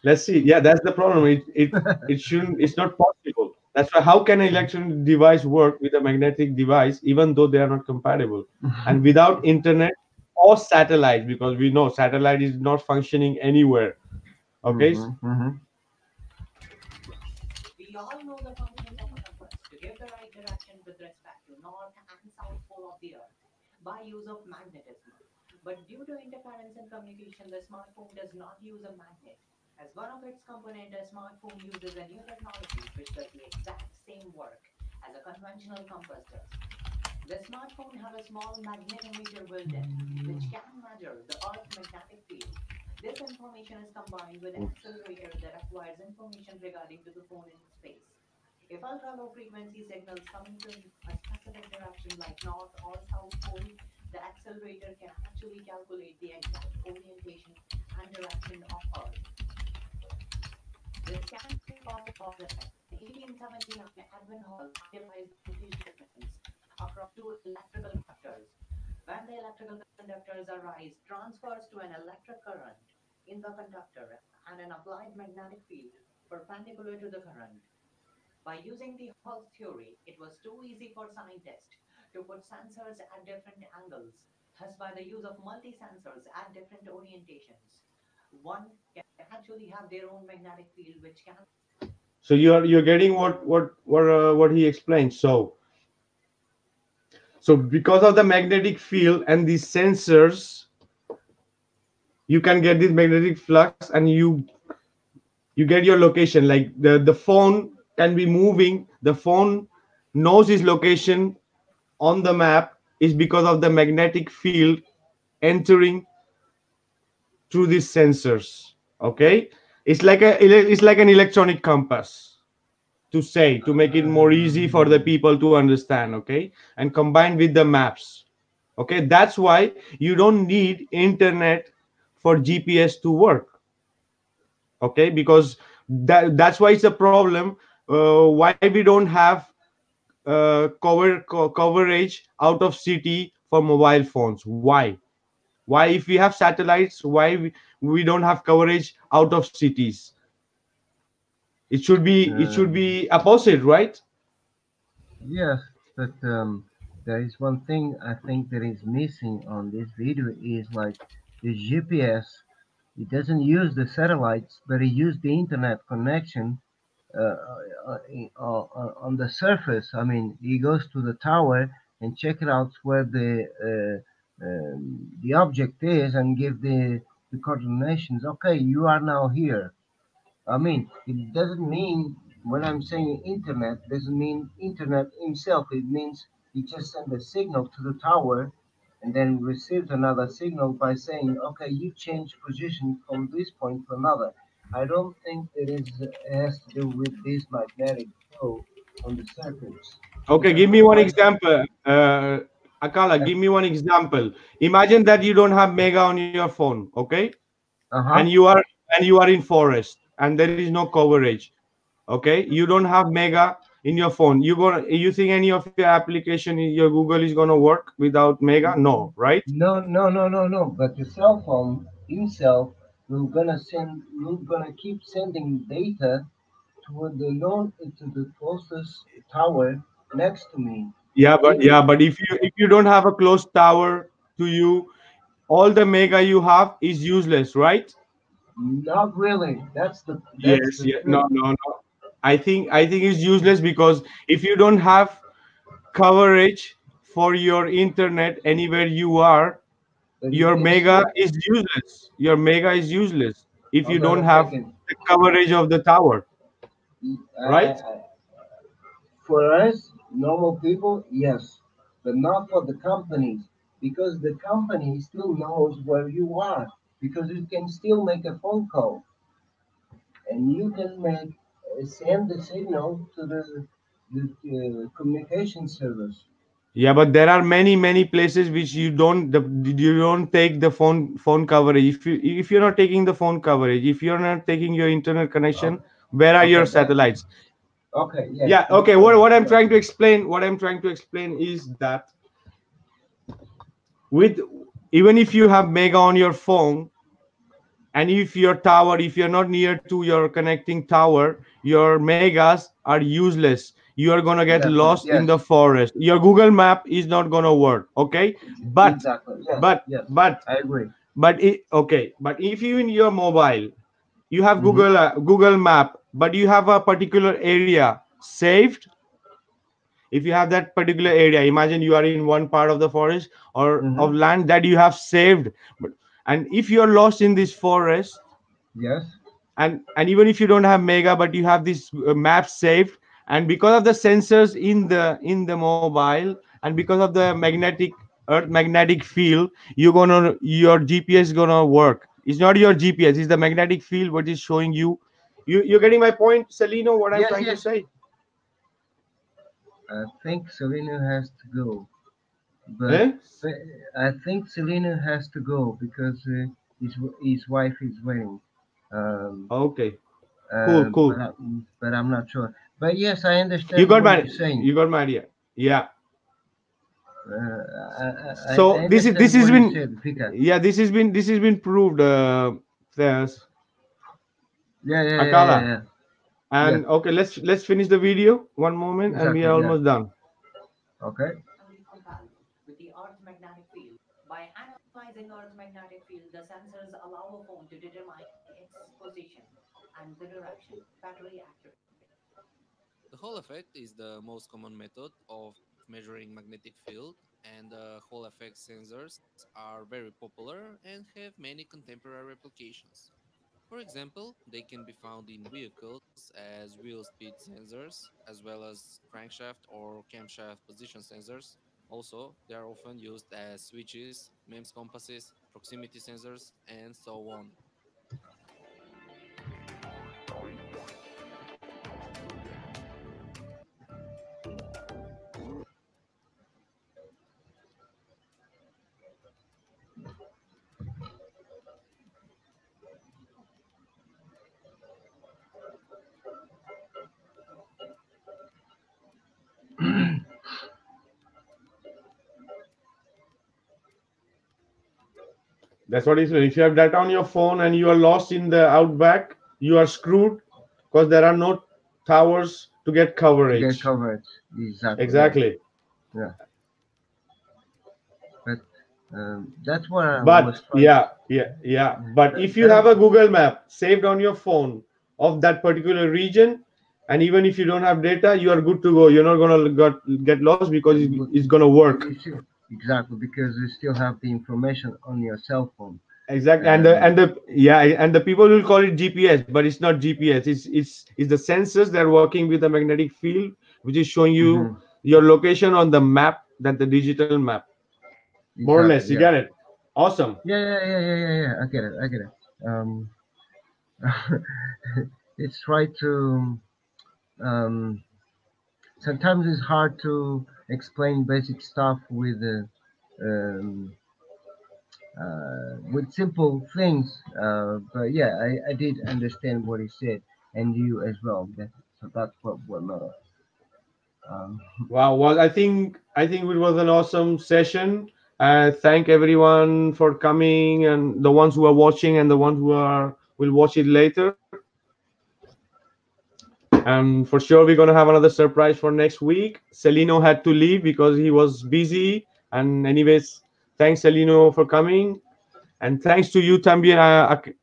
Let's see. Yeah, that's the problem. It shouldn't. It's not possible. That's why. How can an electronic device work with a magnetic device, even though they are not compatible, and without internet or satellite? Because we know satellite is not functioning anywhere. Okay. Mm-hmm. We all know the functions of a compass to give the right direction with respect to north and south pole of the earth by use of magnetism. But due to interference in communication, the smartphone does not use a magnet. As one of its components, a smartphone uses a new technology which does the exact same work as a conventional compass does. The smartphone has a small magnetometer built in, which can measure the Earth's magnetic field. This information is combined with an accelerator that acquires information regarding to the phone in space. If ultra-low frequency signals coming from a specific direction like north or south pole, the accelerator can actually calculate the exact orientation and direction of Earth. This can be possible. In 1879, Edwin Hall devised voltage difference across two electrical conductors. When the electrical conductors arise, transfers to an electric current in the conductor and an applied magnetic field perpendicular to the current. By using the Hall's theory, it was too easy for scientists to put sensors at different angles. Thus, by the use of multi-sensors at different orientations, one can actually have their own magnetic field which can. So you're getting what he explained. So because of the magnetic field and these sensors, you can get this magnetic flux, and you get your location. Like the phone can be moving. The phone knows its location on the map is because of the magnetic field entering through these sensors. Okay. It's like an electronic compass, to make it more easy for the people to understand. Okay. And combined with the maps. Okay, that's why you don't need internet for GPS to work. Okay, because that's why it's a problem. Why we don't have coverage out of city for mobile phones? Why, if we have satellites, why we don't have coverage out of cities? It should be opposite, right? Yes, but there is one thing I think that is missing on this video is like the GPS. It doesn't use the satellites, but it uses the internet connection on the surface. I mean, he goes to the tower and check it out where the object is and give the coordinations. Okay, you are now here. I mean, it doesn't mean when I'm saying internet doesn't mean internet himself. It means he just sent a signal to the tower and then received another signal by saying, okay, you change position from this point to another. I don't think it has to do with this magnetic flow on the circuits Okay, because give me one otherwise, example. Akala, give me one example. Imagine that you don't have mega on your phone, okay? uh and huh. you are and you are in forest and there is no coverage. Okay, you don't have mega in your phone. You think any of your application in your Google is going to work without mega? No, right? No, no, no, no, no. But the cell phone himself, we're gonna keep sending data toward to the closest tower next to me. Yeah, Even but if you don't have a close tower to you, all the mega you have is useless, right? not really. That's Yes, the yeah. No, trick. no, no. I think it's useless because if you don't have coverage for your internet anywhere you are, But you your can mega still. is useless. Your mega is useless if you Hold on don't a have second. the coverage of the tower, right? For us, normal people, yes, but not for the companies, because the company still knows where you are, because you can still make a phone call and you can send the signal to the communication service. Yeah, but there are many places which you don't take the phone coverage. If you're not taking the phone coverage, if you're not taking your internet Oh, connection, where are your okay, that satellites? okay, yes, Yeah, that's okay. What I'm yes. trying to explain, is that with even if you have mega on your phone, and if you're not near to your connecting tower, your megas are useless. You are going to get Exactly. lost in Yes. the forest. Your Google map is not going to work. Okay, but Exactly. Yes. but Yes. but I agree. but if you in your mobile you have Mm-hmm. Google map, but you have a particular area saved. If you have that particular area, imagine you are in one part of the forest or Mm-hmm. of land that you have saved, but and if you are lost in this forest, Yes. and even if you don't have mega but you have this map saved, and because of the sensors in the mobile, and because of the magnetic field, your GPS gonna work. It's not your GPS, it's the magnetic field what is showing you. You're getting my point, Celino, what I'm Yes. trying to Yes. say? I think Selena has to go, Eh? but I think Selena has to go because his wife is waiting. Um, Okay, cool, cool. but I'm not sure. But yes, I you understand got what my you're saying. you got my idea. Yeah. I So this understand has what you been, said, Vika. yeah, this has been proved, there's Yeah, yeah, yeah, yeah, Akala. yeah. Yeah. And okay, let's finish the video. One moment, and we Exactly. are Yeah. almost done. Okay. Compatible with the Earth magnetic field. By analyzing Earth magnetic field, the sensors allow a phone to determine its position and the direction battery accurately. The Hall effect is the most common method of measuring magnetic field, and the Hall effect sensors are very popular and have many contemporary applications. For example, they can be found in vehicles as wheel speed sensors, as well as crankshaft or camshaft position sensors. Also, they are often used as switches, MEMS compasses, proximity sensors, and so on. That's what it is. If you have data on your phone and you are lost in the outback, you are screwed because there are no towers to get To get coverage. coverage. Exactly. Yeah. Exactly. Yeah. But that's what I was But trying. yeah. But if you That have a Google map saved on your phone of that particular region, and even if you don't have data, you are good to go. You're not gonna get lost because it's gonna work. you still, exactly, because you still have the information on your cell phone. Exactly, and the And and the yeah, and the people will call it GPS, but it's not GPS. It's the sensors that are working with the magnetic field, which is showing you mhm, your location on the map, that the digital map. More or less, exactly, you yeah. get it. Awesome. Yeah. I get it. I get it. It's try to um, sometimes it's hard to explain basic stuff um, with simple things. But yeah, I did understand what he said, and you as well. So that's what matters. Um, Wow. Well, I think it was an awesome session. Thank everyone for coming, and the ones who are watching and the ones who are will watch it later. And for sure, we're gonna have another surprise for next week. Celino had to leave because he was busy. And anyways, thanks Celino for coming, and thanks to you Tambien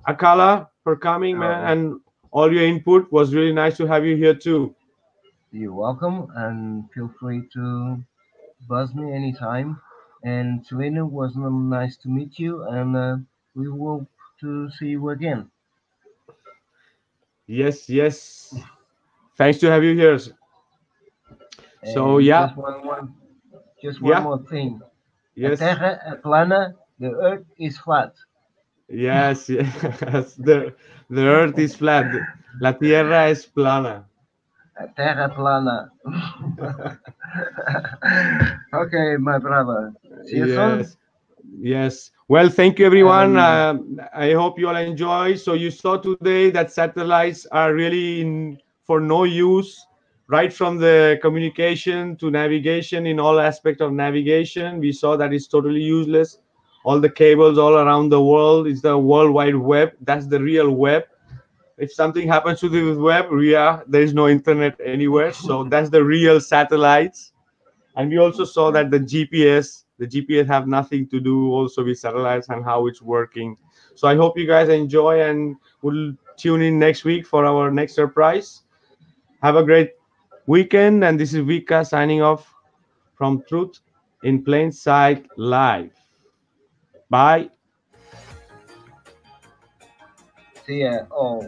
Akala for coming, man, uh, and all your input was really nice to have you here too. you're welcome, and feel free to buzz me anytime. And Selena, was nice to meet you, and we hope to see you again. Yes. Thanks to have you here. So And yeah, just one yeah, more thing. A yes, terra é plana, the earth is flat. yes. The earth is flat. La tierra es plana. A terra plana. Okay, my brother. See you soon. Yes, yes. Well, thank you, everyone. And I hope you all enjoy. So you saw today that satellites are really for no use, right from the communication to navigation. In all aspect of navigation, we saw that it's totally useless. All the cables all around the world is the World Wide Web. That's the real web. If something happens to the web, yeah, there is no internet anywhere. So that's the real satellites. And we also saw that the gps have nothing to do also with satellites and how it's working. So I hope you guys enjoy, and we'll tune in next week for our next surprise. Have a great weekend, and this is Vika signing off from Truth in Plain Sight Live. Bye. see ya. Oh.